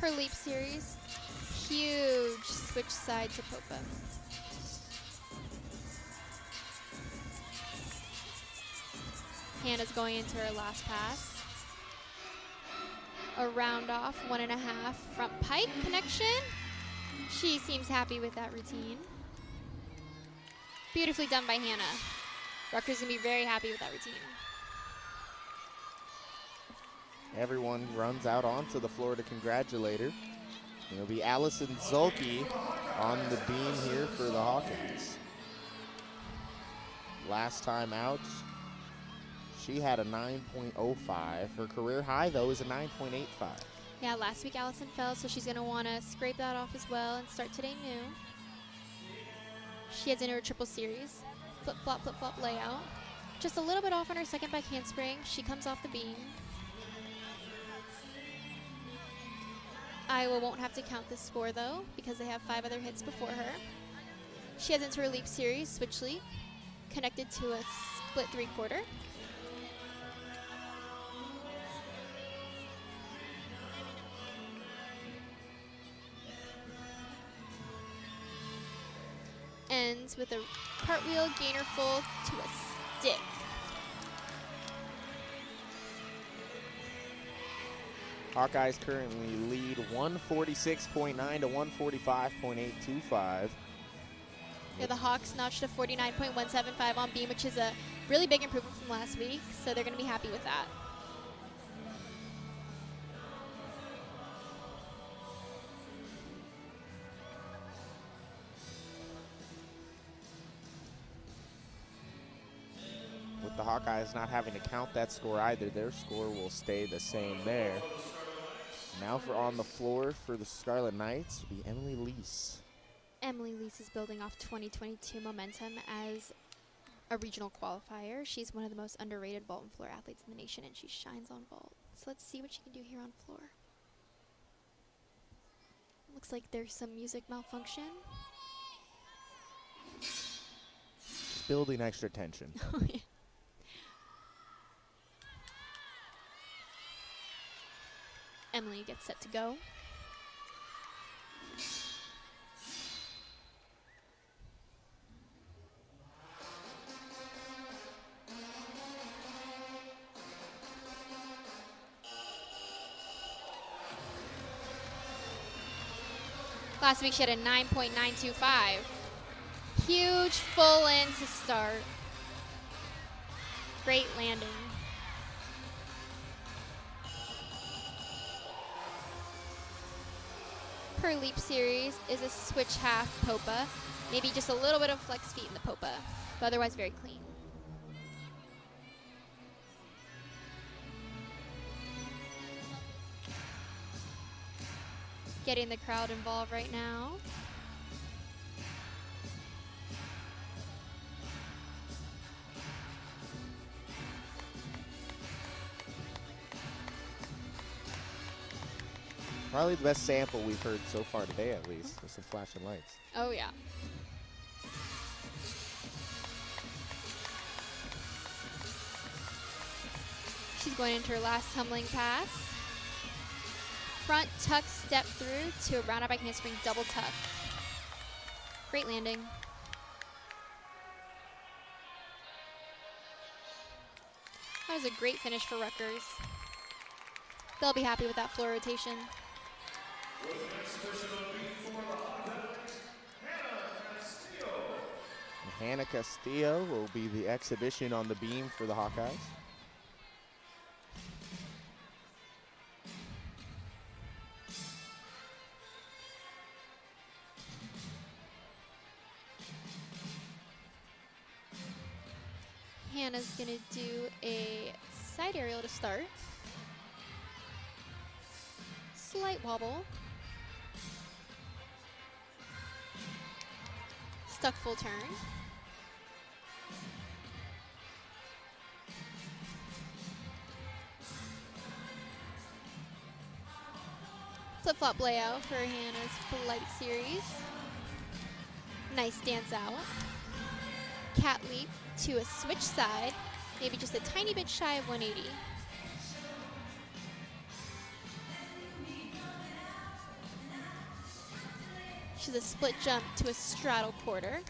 Her leap series, huge switch side to Popa. Hannah's going into her last pass. A round off, 1.5 front pike connection. She seems happy with that routine. Beautifully done by Hannah. Rutgers gonna be very happy with that routine. Everyone runs out onto the floor to congratulate her. It'll be Allison Zulke on the beam here for the Hawkins. Last time out, she had a 9.05. Her career high, though, is a 9.85. Yeah, last week Allison fell, so she's going to want to scrape that off as well and start today new. She heads into her triple series. Flip-flop layout. Just a little bit off on her second back handspring. She comes off the beam. Iowa won't have to count this score, though, because they have 5 other hits before her. She heads into her leap series, switch leap, connected to a split 3/4. Ends with a cartwheel gainer full to a stick. Hawkeyes currently lead 146.9 to 145.825. Yeah, the Hawks notched a 49.175 on beam, which is a really big improvement from last week, so they're going to be happy with that. With the Hawkeyes not having to count that score either, their score will stay the same there. Now for on the floor for the Scarlet Knights will be Emily Lease. Emily Lease is building off 2022 momentum as a regional qualifier. She's one of the most underrated vault and floor athletes in the nation, and she shines on vault. So let's see what she can do here on floor. Looks like there's some music malfunction. Just building extra tension. Oh, yeah. Emily gets set to go. Last week she had a 9.925. Huge full in to start. Great landing. her leap series is a switch half popa. Maybe just a little bit of flex feet in the popa, but otherwise very clean. Getting the crowd involved right now. Probably the best sample we've heard so far today, at least, with some flashing lights. Oh, yeah. She's going into her last tumbling pass. Front tuck step through to a round-up by handspring double tuck. Great landing. That was a great finish for Rutgers. They'll be happy with that floor rotation. Hannah Castillo will be the exhibition on the beam for the Hawkeyes. Hannah's gonna do a side aerial to start. Slight wobble. Stuck full turn. Flip-flop layout for Hannah's flight series. Nice dance out. Cat leap to a switch side, maybe just a tiny bit shy of 180. She's a split jump to a straddle quarter.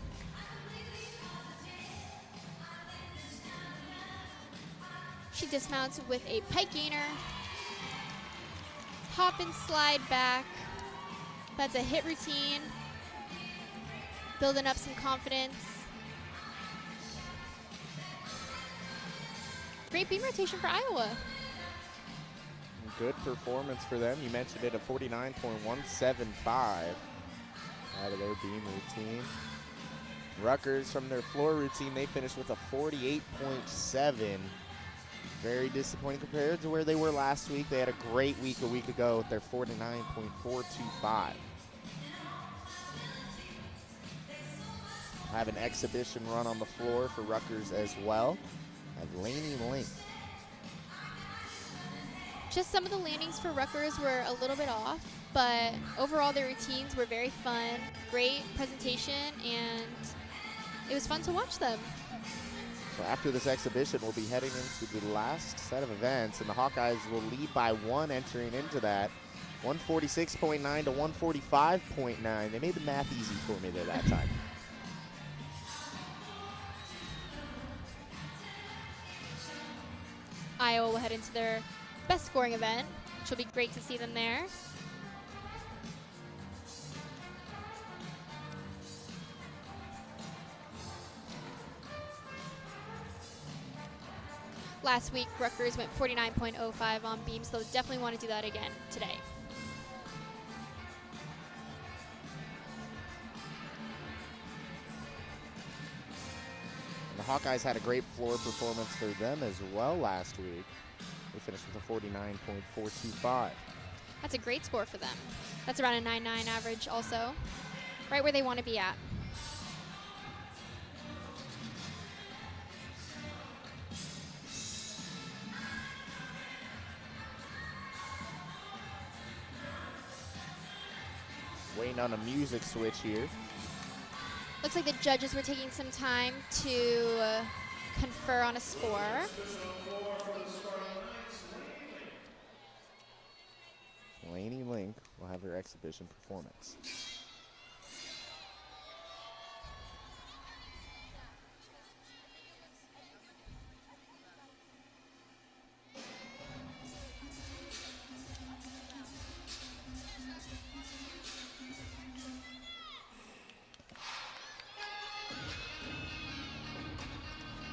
She dismounts with a pike gainer. Hop and slide back. That's a hit routine. Building up some confidence. Great beam rotation for Iowa. Good performance for them. You mentioned it, a 49.175 out of their beam routine. Rutgers, from their floor routine, they finished with a 48.7. Very disappointing compared to where they were last week. They had a great week a week ago with their 49.425. Have an exhibition run on the floor for Rutgers as well. At Laney Link. Just some of the landings for Rutgers were a little bit off, but overall their routines were very fun. Great presentation, and it was fun to watch them. So after this exhibition, we'll be heading into the last set of events, and the Hawkeyes will lead by 1 entering into that. 146.9 to 145.9. They made the math easy for me there that time. Iowa will head into their best scoring event, which will be great to see them there. Last week, Rutgers went 49.05 on beam, so they'll definitely want to do that again today. And the Hawkeyes had a great floor performance for them as well last week. They finished with a 49.425. That's a great score for them. That's around a 9.9 average also, right where they want to be at. Waiting on a music switch here. Looks like the judges were taking some time to confer on a score. Laney Link will have her exhibition performance.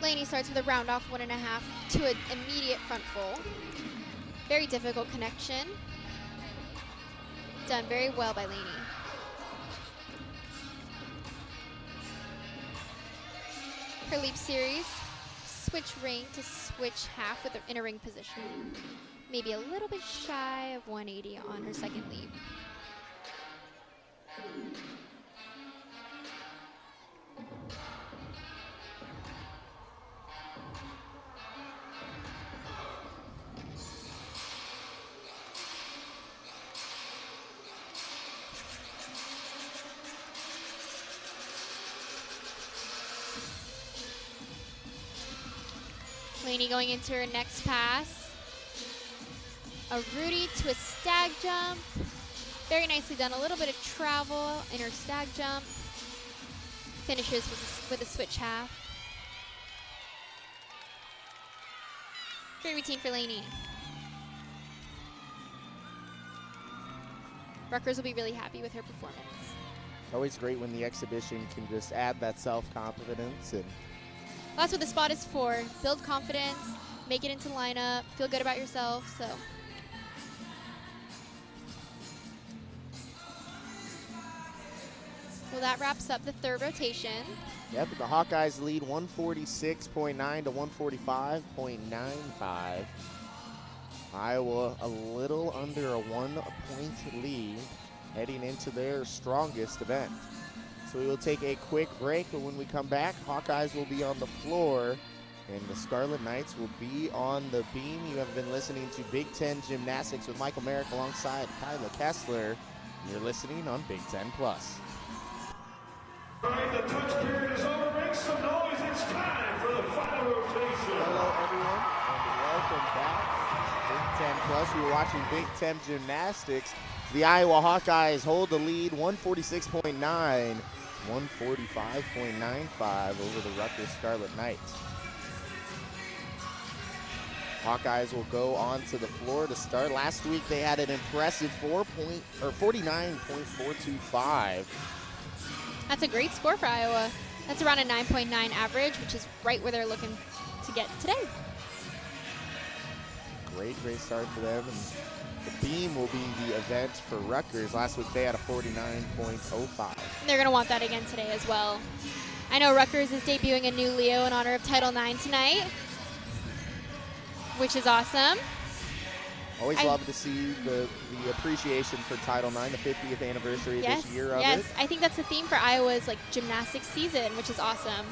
Laney starts with a round off 1.5 to an immediate front full. Very difficult connection. Done very well by Lainey. Her leap series, switch ring to switch half with her inner ring position. Maybe a little bit shy of 180 on her second leap. Lainey going into her next pass. A Rudy to a stag jump. Very nicely done. A little bit of travel in her stag jump. Finishes with a switch half. Great routine for Lainey. Rutgers will be really happy with her performance. It's always great when the exhibition can just add that self-confidence. And well, that's what the spot is for. Build confidence, make it into lineup, feel good about yourself. So. Well, that wraps up the third rotation. Yep, the Hawkeyes lead 146.9 to 145.95. Iowa a little under a 1 point lead heading into their strongest event. So we will take a quick break, but when we come back, Hawkeyes will be on the floor and the Scarlet Knights will be on the beam. You have been listening to Big Ten Gymnastics with Michael Merrick alongside Kyla Kessler. You're listening on Big Ten Plus. All right, the touch period is over. Make some noise. It's time for the final rotation. Hello, everyone, and welcome back to Big Ten Plus. We were watching Big Ten Gymnastics. The Iowa Hawkeyes hold the lead, 146.9, 145.95 over the Rutgers Scarlet Knights. Hawkeyes will go onto the floor to start. Last week they had an impressive 49.425. That's a great score for Iowa. That's around a 9.9 average, which is right where they're looking to get today. Great start for them. And the beam will be the event for Rutgers. Last week they had a 49.05. And they're going to want that again today as well. I know Rutgers is debuting a new Leo in honor of Title IX tonight, which is awesome. Always love to see the appreciation for Title IX, the 50th anniversary this year of it. Yes, I think that's the theme for Iowa's gymnastics season, which is awesome.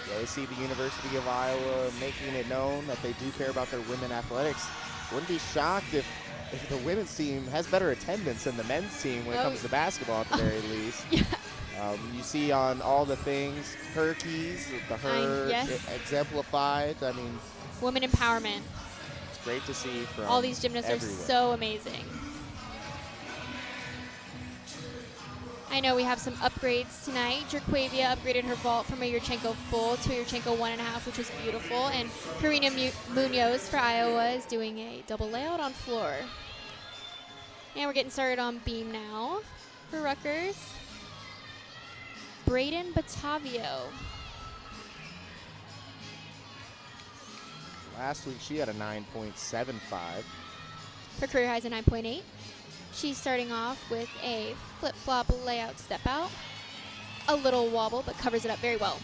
You always see the University of Iowa making it known that they do care about their women athletics. Wouldn't be shocked if the women's team has better attendance than the men's team when it comes to basketball at the very least. Yeah. You see on all the things, Herkies, the her exemplified. I mean, women empowerment. It's great to see from all these gymnasts everywhere. Are so amazing. I know we have some upgrades tonight. Jerquavia upgraded her vault from a Yurchenko full to a Yurchenko 1.5, which was beautiful. And Karina Munoz for Iowa is doing a double layout on floor. And we're getting started on beam now for Rutgers. Braden Batavio. Last week she had a 9.75. Her career high is a 9.8. She's starting off with a flip-flop layout step out. A little wobble, but covers it up very well.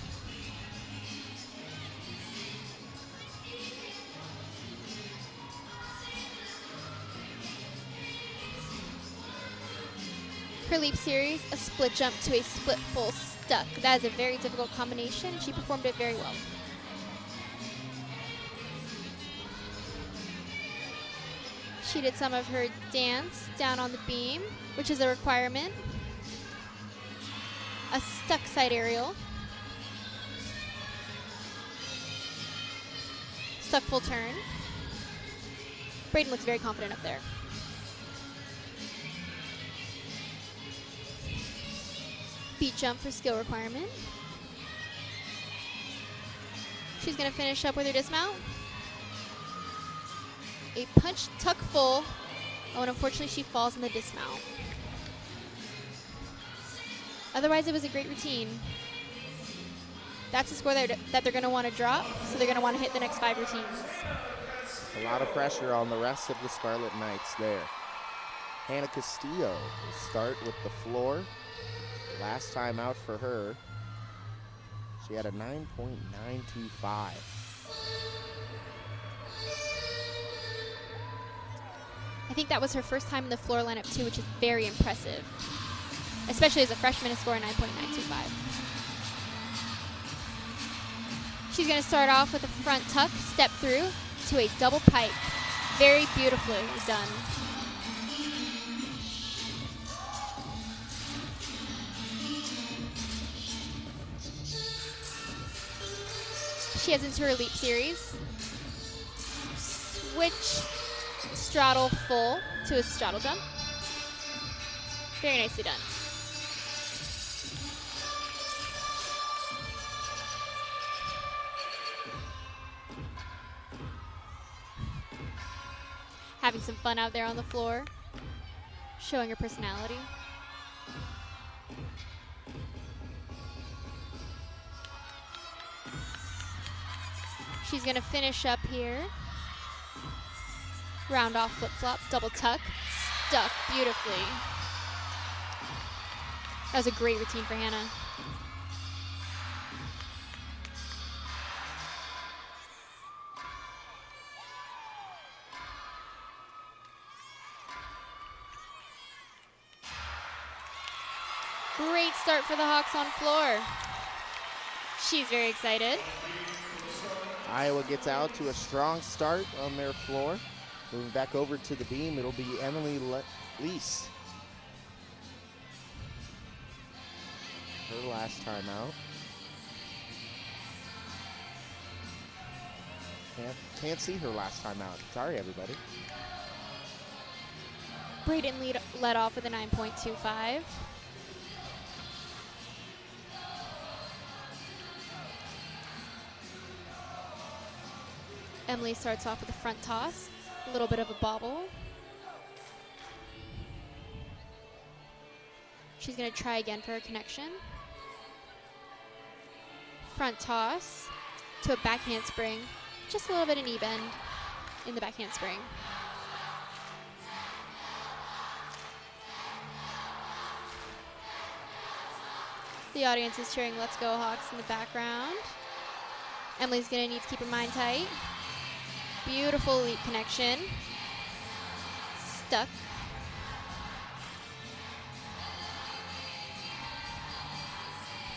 Her leap series, a split jump to a split full stuck. That is a very difficult combination. She performed it very well. She did some of her dance down on the beam, which is a requirement. A stuck side aerial. Stuck full turn. Braden looks very confident up there. Beat jump for skill requirement. She's going to finish up with her dismount. A punch tuck full. Oh, and unfortunately she falls in the dismount. Otherwise, it was a great routine. That's the score that they're going to want to drop, so they're going to want to hit the next 5 routines. A lot of pressure on the rest of the Scarlet Knights there. Hannah Castillo will start with the floor. Last time out for her, she had a 9.925. I think that was her first time in the floor lineup too, which is very impressive, especially as a freshman to score a 9.925. She's going to start off with a front tuck, step through to a double pike. Very beautifully done. She heads into her leap series. Switch straddle full to a straddle jump. Very nicely done. Having some fun out there on the floor, showing her personality. She's going to finish up here. Round off flip-flop, double tuck, stuck beautifully. That was a great routine for Hannah. Great start for the Hawks on floor. She's very excited. Iowa gets out to a strong start on their floor. Moving back over to the beam, it'll be Emily Lease. Her last time out. Can't see her last time out. Sorry, everybody. Braden led off with a 9.25. Emily starts off with a front toss, a little bit of a bobble. She's going to try again for her connection. Front toss to a back handspring, just a little bit of knee bend in the back handspring. The audience is cheering "Let's Go Hawks" in the background. Emily's going to need to keep her mind tight. Beautiful leap connection. Stuck.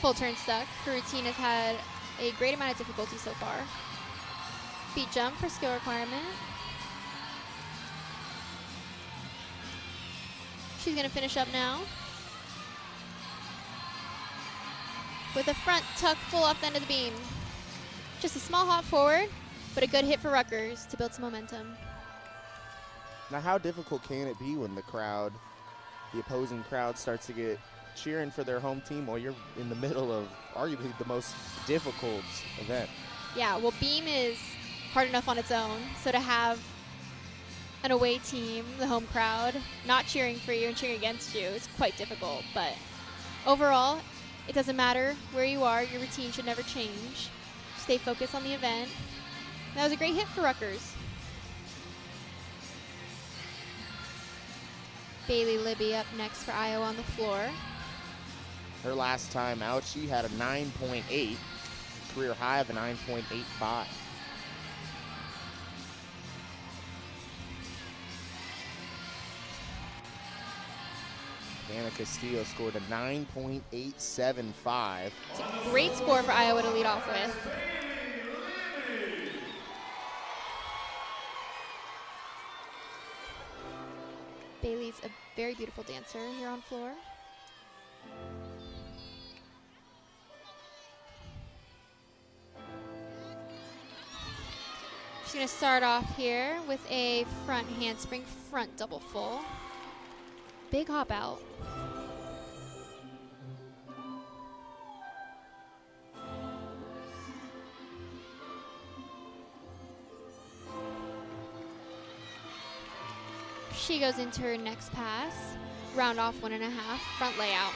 Full turn stuck. Her routine has had a great amount of difficulty so far. Beat jump for skill requirement. She's going to finish up now with a front tuck full off the end of the beam. Just a small hop forward, but a good hit for Rutgers to build some momentum. Now, how difficult can it be when the opposing crowd starts to get cheering for their home team while you're in the middle of arguably the most difficult event? Yeah, well, beam is hard enough on its own, so to have an away team, the home crowd, not cheering for you and cheering against you is quite difficult. But overall, it doesn't matter where you are, your routine should never change. Stay focused on the event. That was a great hit for Rutgers. Bailey Libby up next for Iowa on the floor. Her last time out, she had a 9.8, career high of a 9.85. Anna Castillo scored a 9.875. It's a great score for Iowa to lead off with. Bailey's a very beautiful dancer here on floor. She's going to start off here with a front handspring, front double full. Big hop out. She goes into her next pass, round off 1.5, front layout.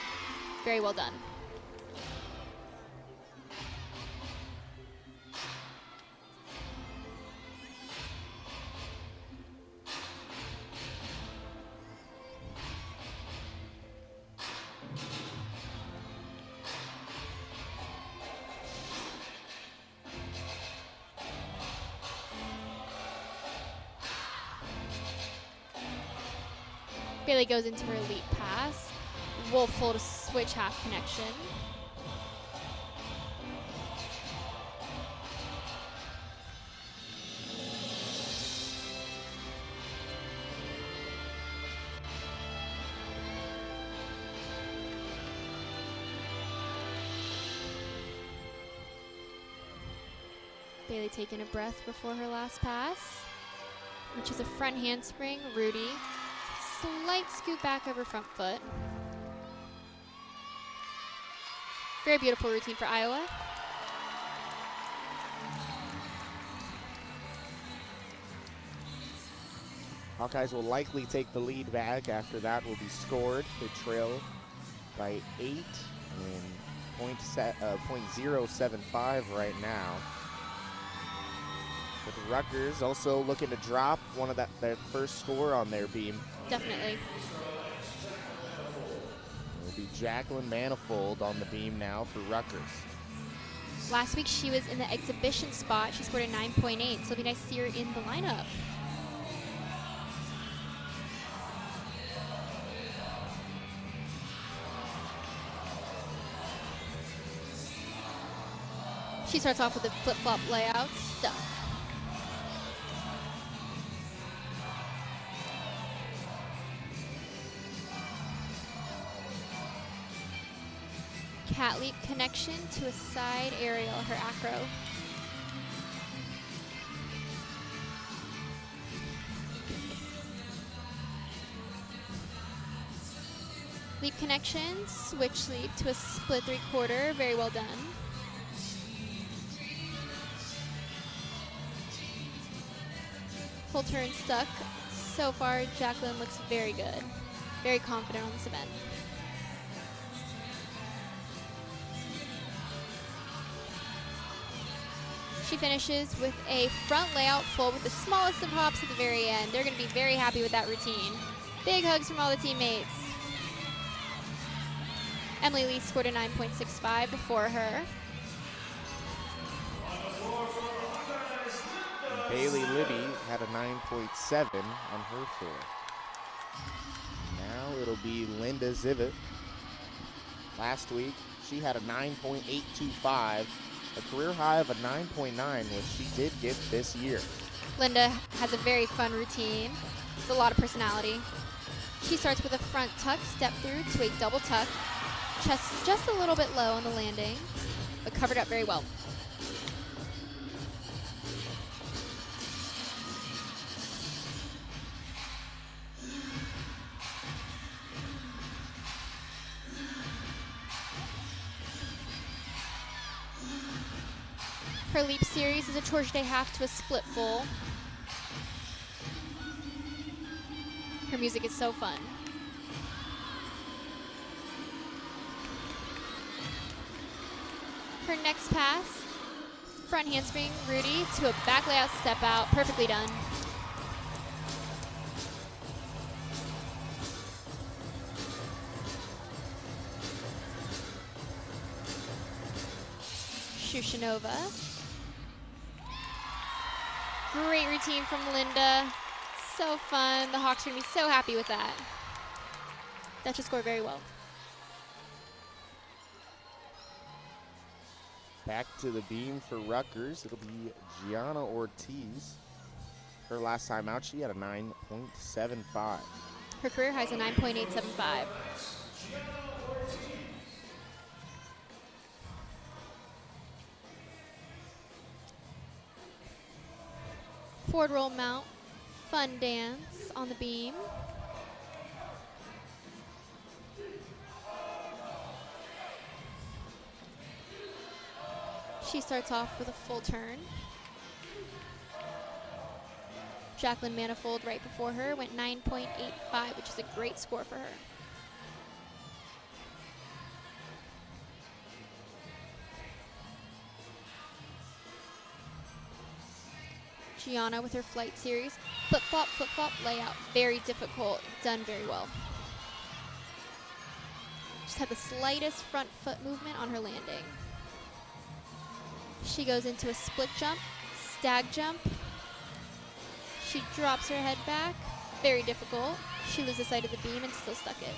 Very well done. Bailey goes into her leap pass. Wolf full to switch half connection. Bailey taking a breath before her last pass, which is a front handspring, Rudy. Slight scoot back over front foot. Very beautiful routine for Iowa. Hawkeyes will likely take the lead back. After that will be scored. They trail by 8 and .075 right now. But Rutgers also looking to drop one of their first score on their beam. Definitely. It'll be Jacqueline Manifold on the beam now for Rutgers. Last week she was in the exhibition spot. She scored a 9.8, so it'll be nice to see her in the lineup. She starts off with a flip-flop layout, stuck. Cat leap connection to a side aerial, her acro. Leap connection, switch leap to a split 3/4, very well done. Full turn stuck. So far, Jacqueline looks very good. Very confident on this event. She finishes with a front layout full with the smallest of hops at the very end. They're going to be very happy with that routine. Big hugs from all the teammates. Emily Lee scored a 9.65 before her. Bailey Libby had a 9.7 on her floor. Now it'll be Linda Zivit. Last week, she had a 9.825. A career high of a 9.9, which she did get this year. Linda has a very fun routine with a lot of personality. She starts with a front tuck, step through to a double tuck. Chest just a little bit low on the landing, but covered up very well. Her leap series is a torsion half to a split full. Her music is so fun. Her next pass, front handspring, Rudy, to a back layout step out, perfectly done. Shushanova. Great routine from Linda. So fun. The Hawks are going to be so happy with that. That should score very well. Back to the beam for Rutgers. It'll be Gianna Ortiz. Her last time out, she had a 9.75. Her career high is a 9.875. Forward roll mount, fun dance on the beam. She starts off with a full turn. Jacqueline Manifold right before her went 9.85, which is a great score for her. Gianna with her flight series. Flip-flop layout. Very difficult. Done very well. Just had the slightest front foot movement on her landing. She goes into a split jump, stag jump. She drops her head back, Very difficult. She loses sight of the beam and still stuck it.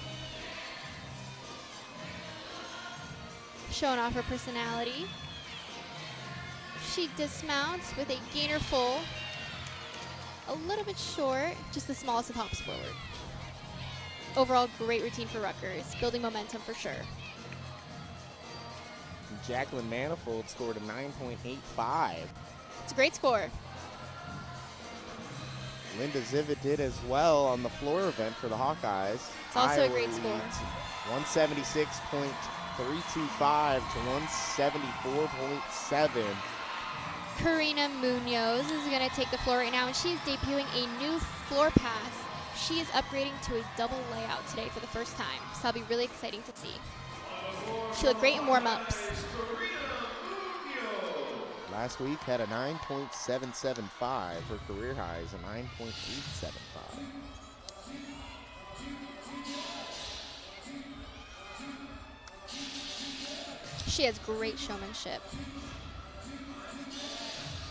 Showing off her personality. She dismounts with a gainer full. A little bit short, just the smallest of hops forward. Overall, great routine for Rutgers, building momentum for sure. Jacqueline Manifold scored a 9.85. It's a great score. Linda Zivit did as well on the floor event for the Hawkeyes. It's also a Iowa great score. leads 176.325 to 174.7. Karina Munoz is going to take the floor right now, and she's debuting a new floor pass. She is upgrading to a double layout today for the first time, so that'll be really exciting to see. She looked great in warm-ups. Last week had a 9.775. Her career high is a 9.875. She has great showmanship.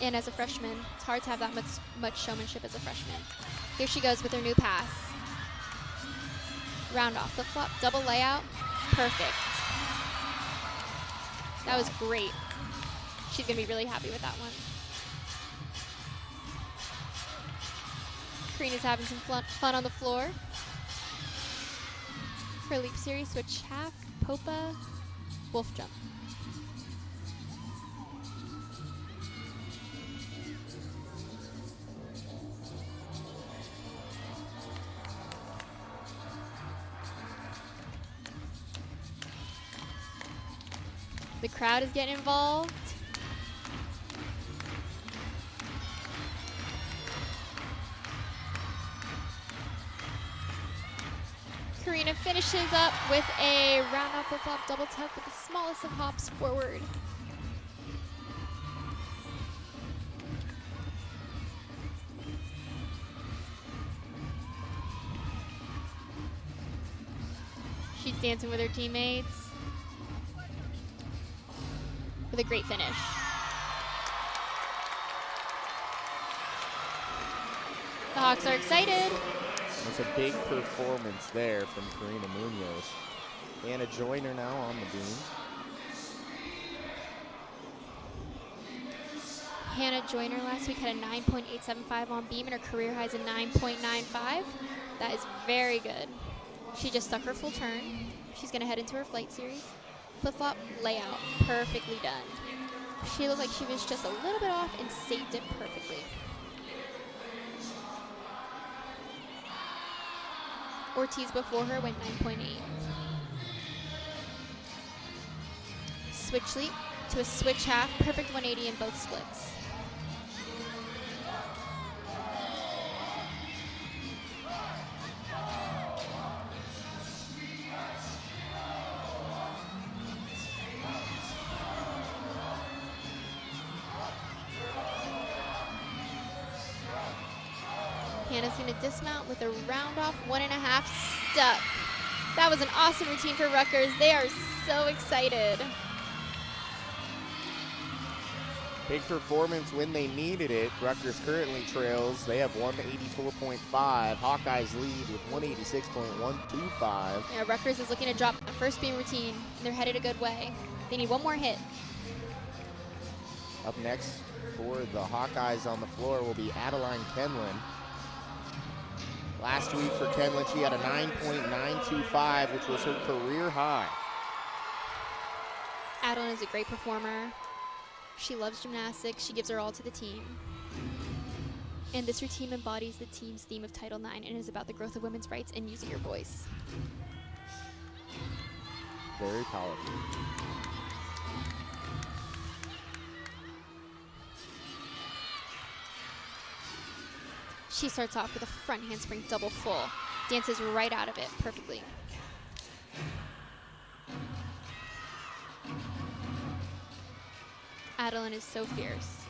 And as a freshman, it's hard to have that much showmanship as a freshman. Here she goes with her new pass. Round off, flip-flop, double layout, perfect. That was great. She's gonna be really happy with that one. Karina's having some fun on the floor. Her leap series, switch half, popa, wolf jump. The crowd is getting involved. Karina finishes up with a round off flip-flop double tuck with the smallest of hops forward. She's dancing with her teammates. With a great finish. The Hawks are excited. That's a big performance there from Karina Munoz. Anna Joyner now on the beam. Hannah Joyner last week had a 9.875 on beam and her career high is a 9.95. That is very good. She just stuck her full turn. She's gonna head into her flight series. Flip-flop layout, perfectly done. She looked like she was just a little bit off and saved it perfectly. Ortiz before her went 9.8. Switch leap to a switch half, perfect 180 in both splits. Hannah's going to dismount with a round off 1.5 stuck. That was an awesome routine for Rutgers. They are so excited. Big performance when they needed it. Rutgers currently trails. They have 184.5. Hawkeyes lead with 186.125. Yeah, Rutgers is looking to drop the first beam routine, and they're headed a good way. They need one more hit. Up next for the Hawkeyes on the floor will be Adeline Kenlin. Last week for Kenlin, she had a 9.925, which was her career high. Adeline is a great performer. She loves gymnastics. She gives her all to the team. And this routine embodies the team's theme of Title IX and is about the growth of women's rights and using your voice. Very powerful. She starts off with a front handspring double full. Dances right out of it perfectly. Adeline is so fierce.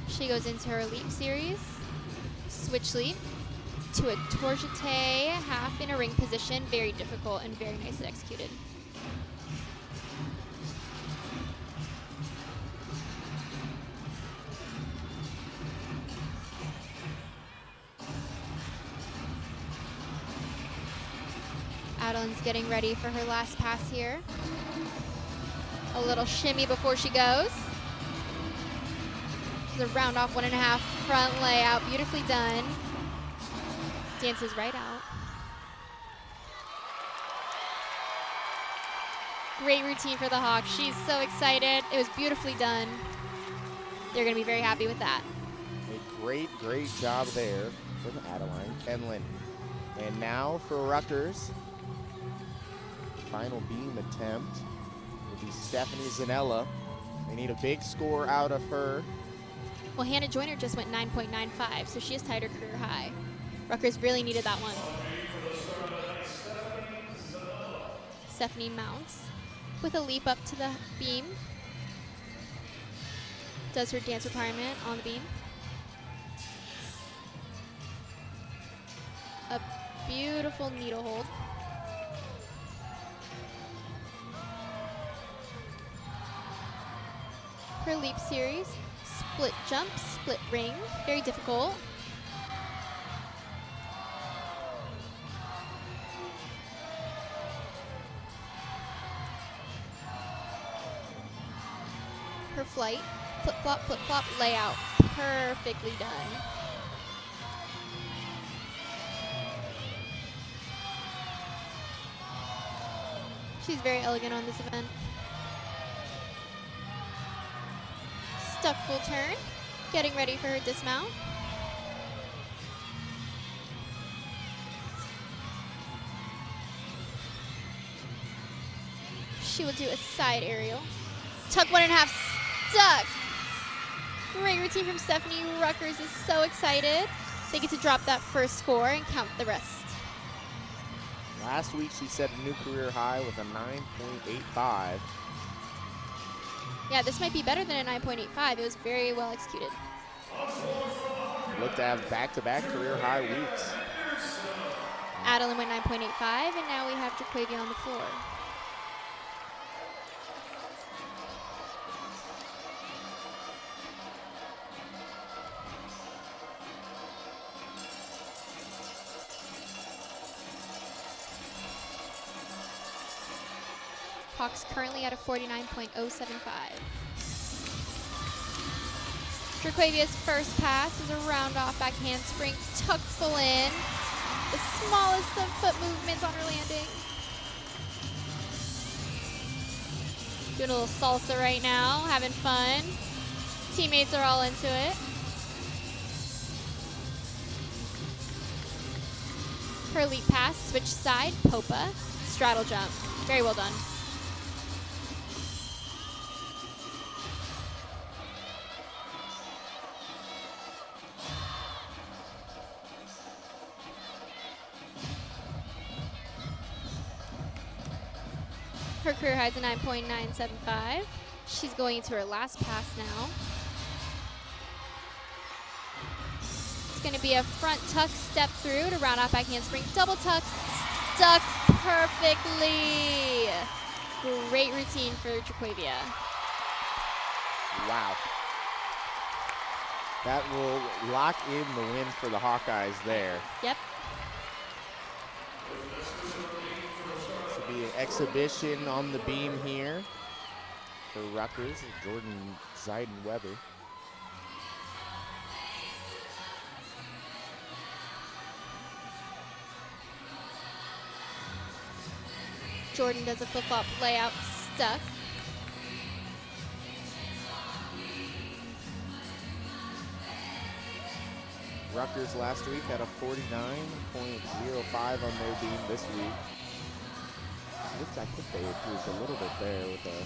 She goes into her leap series. Switch leap to a tourjete, half in a ring position. Very difficult and very nicely executed. Adeline's getting ready for her last pass here. A little shimmy before she goes. She's a round off 1.5 front layout, beautifully done. Dances right out. Great routine for the Hawks. She's so excited. It was beautifully done. They're gonna be very happy with that. A great job there from Adeline Kenlin. And now for Rutgers, final beam attempt will be Stephanie Zanella. They need a big score out of her. Well, Hannah Joyner just went 9.95, so she has tied her career high. Rutgers really needed that one. Stephanie mounts with a leap up to the beam. Does her dance requirement on the beam. A beautiful needle hold. Her leap series, split jump, split ring, very difficult. Her flight, flip flop, layout, perfectly done. She's very elegant on this event. Stuck full turn, getting ready for her dismount. She will do a side aerial. Tuck 1.5, stuck. Great routine from Stephanie. Rutgers is so excited. They get to drop that first score and count the rest. Last week she set a new career high with a 9.85. Yeah, this might be better than a 9.85. It was very well executed. Look to have back-to-back career high weeks. Adeline went 9.85, and now we have Jaquavia on the floor. Hawks currently at a 49.075. Jaquavia's first pass is a round off back handspring, tuck full in. The smallest of foot movements on her landing. Doing a little salsa right now, having fun. Teammates are all into it. Her leap pass, switch side, popa, straddle jump. Very well done. Her career high is a 9.975. She's going into her last pass now. It's going to be a front tuck step through to round off back handspring. Double tuck, stuck perfectly. Great routine for Jaquavia. Wow. That will lock in the win for the Hawkeyes there. Yep. This will be an exhibition on the beam here for Rutgers, Jordan Zeiden-Weber. Jordan does a flip-flop layout, stuck. Rutgers last week had a 49.05 on their beam this week. I think they improved a little bit there with a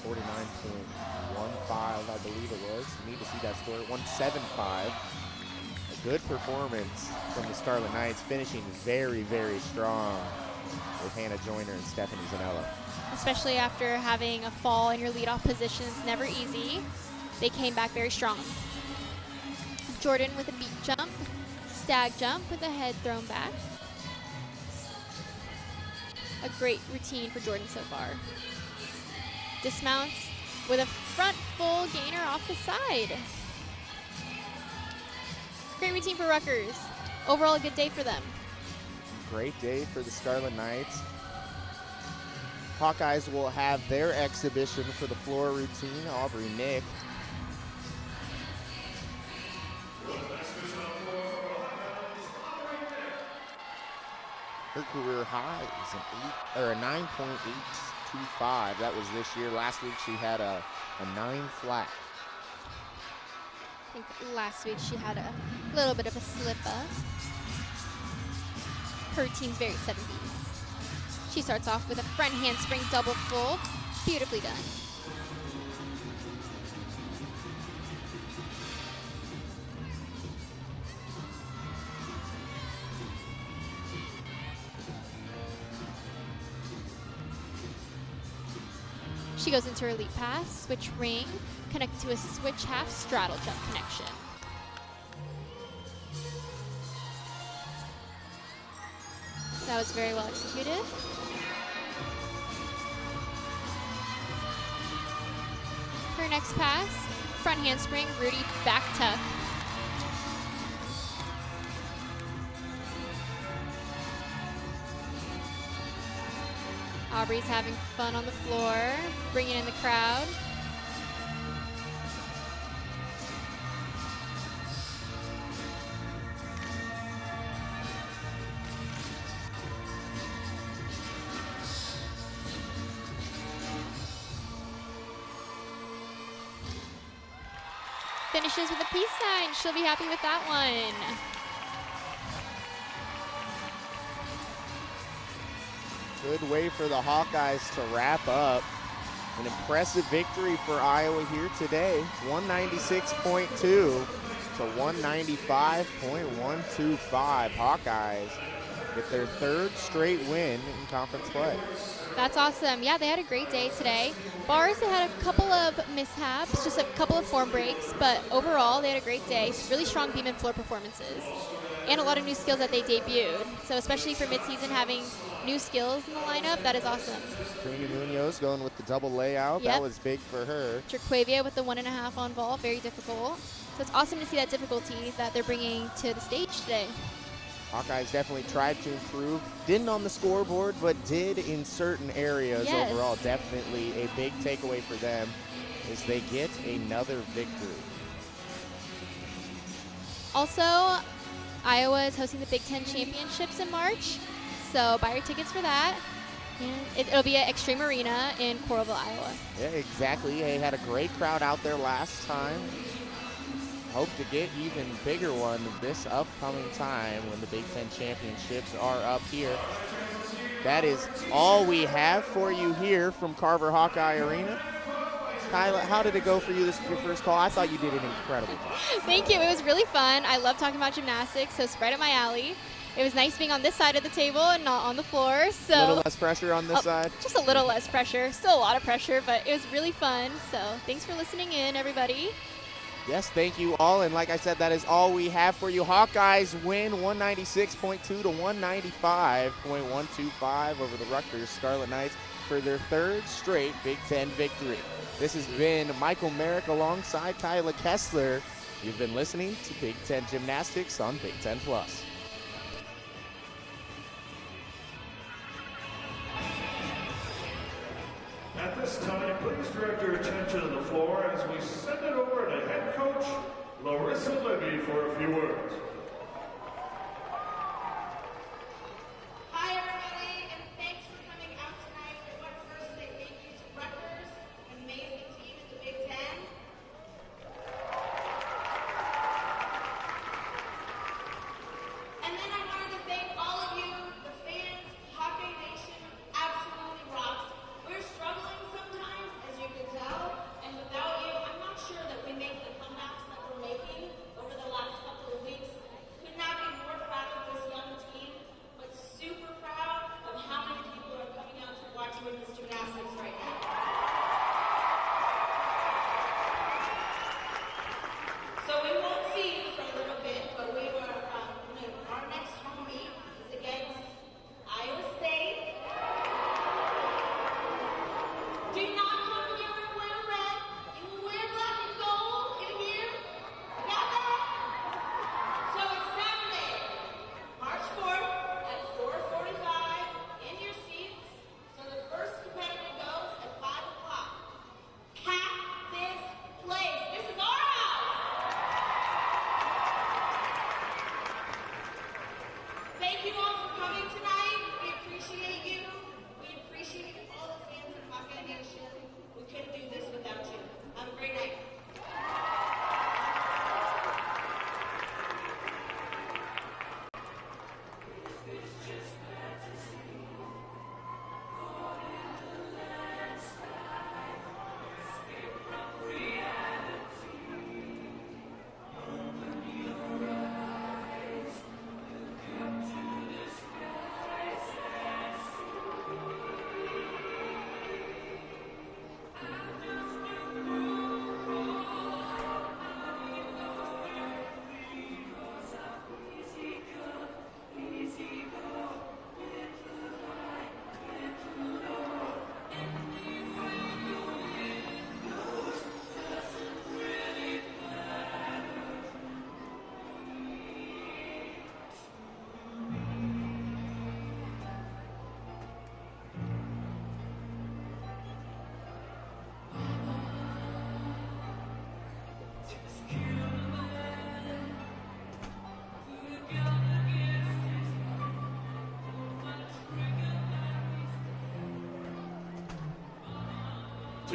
49.15, I believe it was. Need to see that score. 175. A good performance from the Scarlet Knights, finishing very, very strong with Hannah Joyner and Stephanie Zanella. Especially after having a fall in your leadoff position. It's never easy. They came back very strong. Jordan with a beat jump, stag jump with the head thrown back. A great routine for Jordan so far. Dismounts with a front full gainer off the side. Great routine for Rutgers. Overall, a good day for them. Great day for the Scarlet Knights. Hawkeyes will have their exhibition for the floor routine. Aubrey Nick. Her career high is a 9.825. That was this year. Last week she had a 9 flat. I think last week she had a little bit of a slip up. Her team's very 70s. She starts off with a front handspring double full. Beautifully done. She goes into her leap pass, switch ring, connected to a switch half straddle jump connection. That was very well executed. Her next pass, front handspring, Rudy back tuck. Aubrey's having fun on the floor, bringing in the crowd. Finishes with a peace sign. She'll be happy with that one. Good way for the Hawkeyes to wrap up. An impressive victory for Iowa here today. 196.2 to 195.125. Hawkeyes get their 3rd straight win in conference play. That's awesome. Yeah, they had a great day today. Bars, they had a couple of mishaps, just a couple of form breaks, but overall they had a great day. Really strong beam and floor performances. And a lot of new skills that they debuted. So especially for midseason, having new skills in the lineup, that is awesome. Trini Munoz going with the double layout. Yep. That was big for her. Triquavia with the 1.5 on vault, very difficult. So it's awesome to see that difficulty that they're bringing to the stage today. Hawkeyes definitely tried to improve. Didn't on the scoreboard, but did in certain areas. Yes. Overall. Definitely a big takeaway for them is they get another victory. Also, Iowa is hosting the Big Ten Championships in March, so buy your tickets for that. And it'll be at Extreme Arena in Coralville, Iowa. Yeah, exactly. They had a great crowd out there last time. Hope to get even bigger one this upcoming time when the Big Ten Championships are up here. That is all we have for you here from Carver Hawkeye Arena. Kyla, how did it go for you? This is your first call. I thought you did an incredible job. Thank you. It was really fun. I love talking about gymnastics, so it's right up my alley. It was nice being on this side of the table and not on the floor. So a little less pressure on this side? Just a little less pressure. Still a lot of pressure, but it was really fun. So thanks for listening in, everybody. Yes, thank you all. And like I said, that is all we have for you. Hawkeyes win 196.2 to 195.125 over the Rutgers Scarlet Knights for their 3rd straight Big Ten victory. This has been Michael Merrick alongside Kyla Kessler. You've been listening to Big Ten Gymnastics on Big Ten Plus. At this time, please direct your attention to the floor as we send it over to head coach Larissa Libby for a few words. Hi, everybody, and thanks for coming out tonight. I want to first say thank you to Rutgers, an amazing team in the Big Ten. And then I wanted to thank all of you, the fans. Hawkeye Nation absolutely rocks. We're struggling sometimes, as you can tell, and without you, I'm not sure that we make the comebacks that we're making over the last couple of weeks. Could not be more proud of this young team, but super proud of how many people are coming out to watch women's gymnastics right now. So we won't see you for a little bit, but we were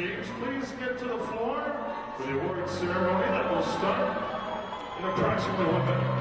Teams, please get to the floor for the award ceremony that will start in approximately 1 minute.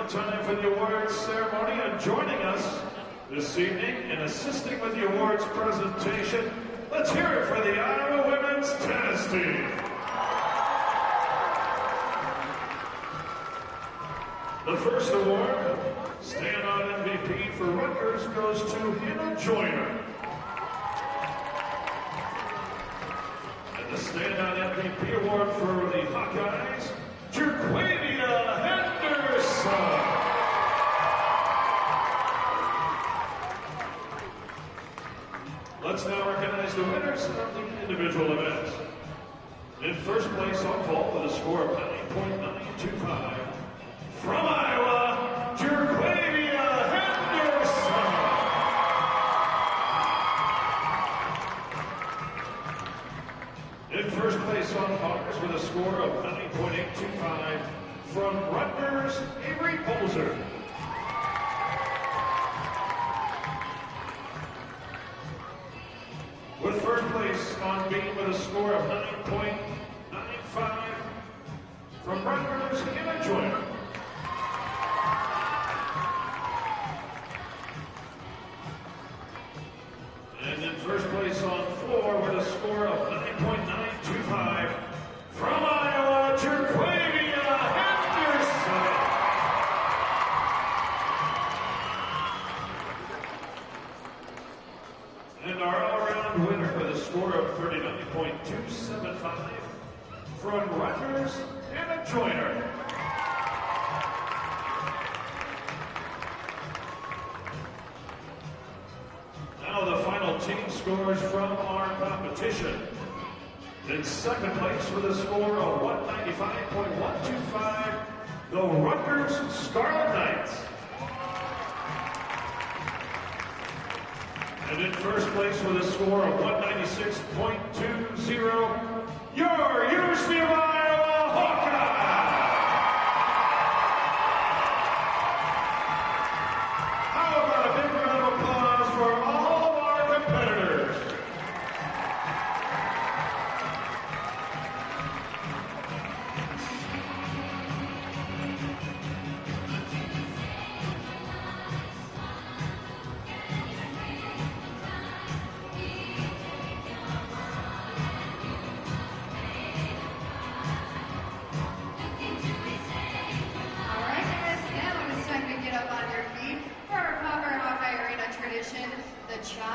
Time for the awards ceremony, and joining us this evening and assisting with the awards presentation, let's hear it for the Iowa women's tennis team. The first award, stand-on MVP for Rutgers, goes to Hannah Joyner. And the stand-on MVP award for the Hawkeyes, Jerquavia Henderson. Let's now recognize the winners of the individual events. In first place on vault with a score of 9.925, from Iowa, Jerquavia Henderson. In first place on honors with a score of 9.825, from Rutgers, Avery Polzer. With first place on beam with a score of 9.95, from Rutgers, Hannah Joyner. And in first place on floor with a score of 9.925, from Iowa, Jerquavia Henderson. And our all-around winner with a score of 39.275, from Rutgers, Hannah Joyner. Now the final team scores from our competition. In second place with a score of 195.125, the Rutgers Scarlet Knights. And in first place with a score of 196.20, your University of Iowa Hawkeyes. How about a big round of applause for all of our competitors?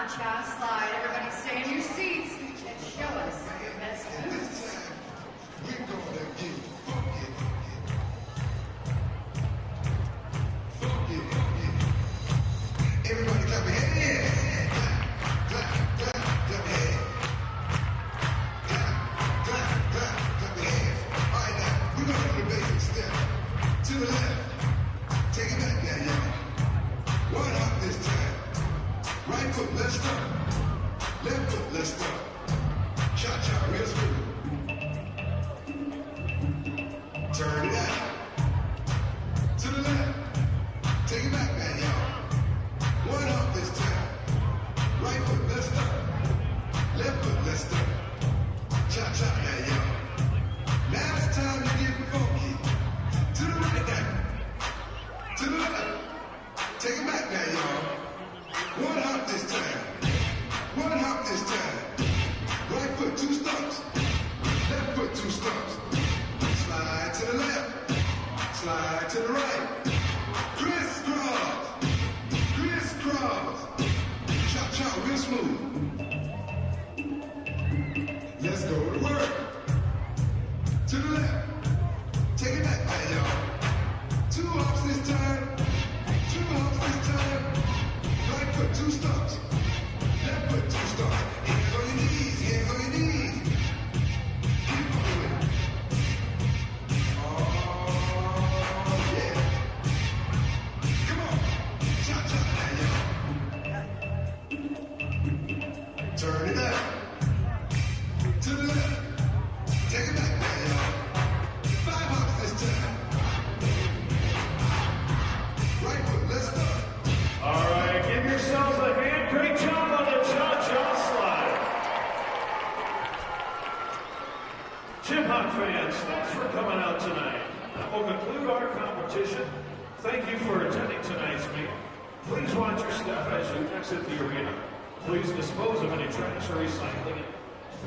cha-cha slide. Everybody stay in your seats and show us your best moves. We're gonna get funky. Funky, funky. Everybody clap your hands. Clap, clap, clap your hands. Clap, clap, clap, clap your hands. All right, now, we're gonna do the basic step. To the left. Take it back there, y'all. One hop this time. Right foot, let's start. Left foot, let's start. Cha-cha, real smooth. Turn it out. To the left. Take it back, man, y'all. One hop this time. Right foot, let's start. Left foot, let's start. Cha-cha, man, y'all. Now it's time to get funky. To the right now. To the left. Take it back, man, y'all. One hop this time. One hop this time. Right foot, 2 stumps. Left foot, 2 stumps. Slide to the left. Slide to the right. Crisscross. Crisscross. Cha-cha, real smooth. Let's go to work. To the left. Take it back, man, y'all. 2 hops this time. 2 hops this time. Right foot, 2 stumps. Left foot, 2 stumps. Hands on your knees. Hands on your knees. Keep moving. Oh, yeah. Come on. Cha-cha, man, y'all. Turn it up. To the left. Take it back, man, y'all. 5 hops this time. Right foot, let's start. All right, give yourselves a hand. Great job on the cha-cha slide. Jim Hawk fans, thanks for coming out tonight. That will conclude our competition. Thank you for attending tonight's meet. Please watch your step as you exit the arena. Please dispose of any trash or recycling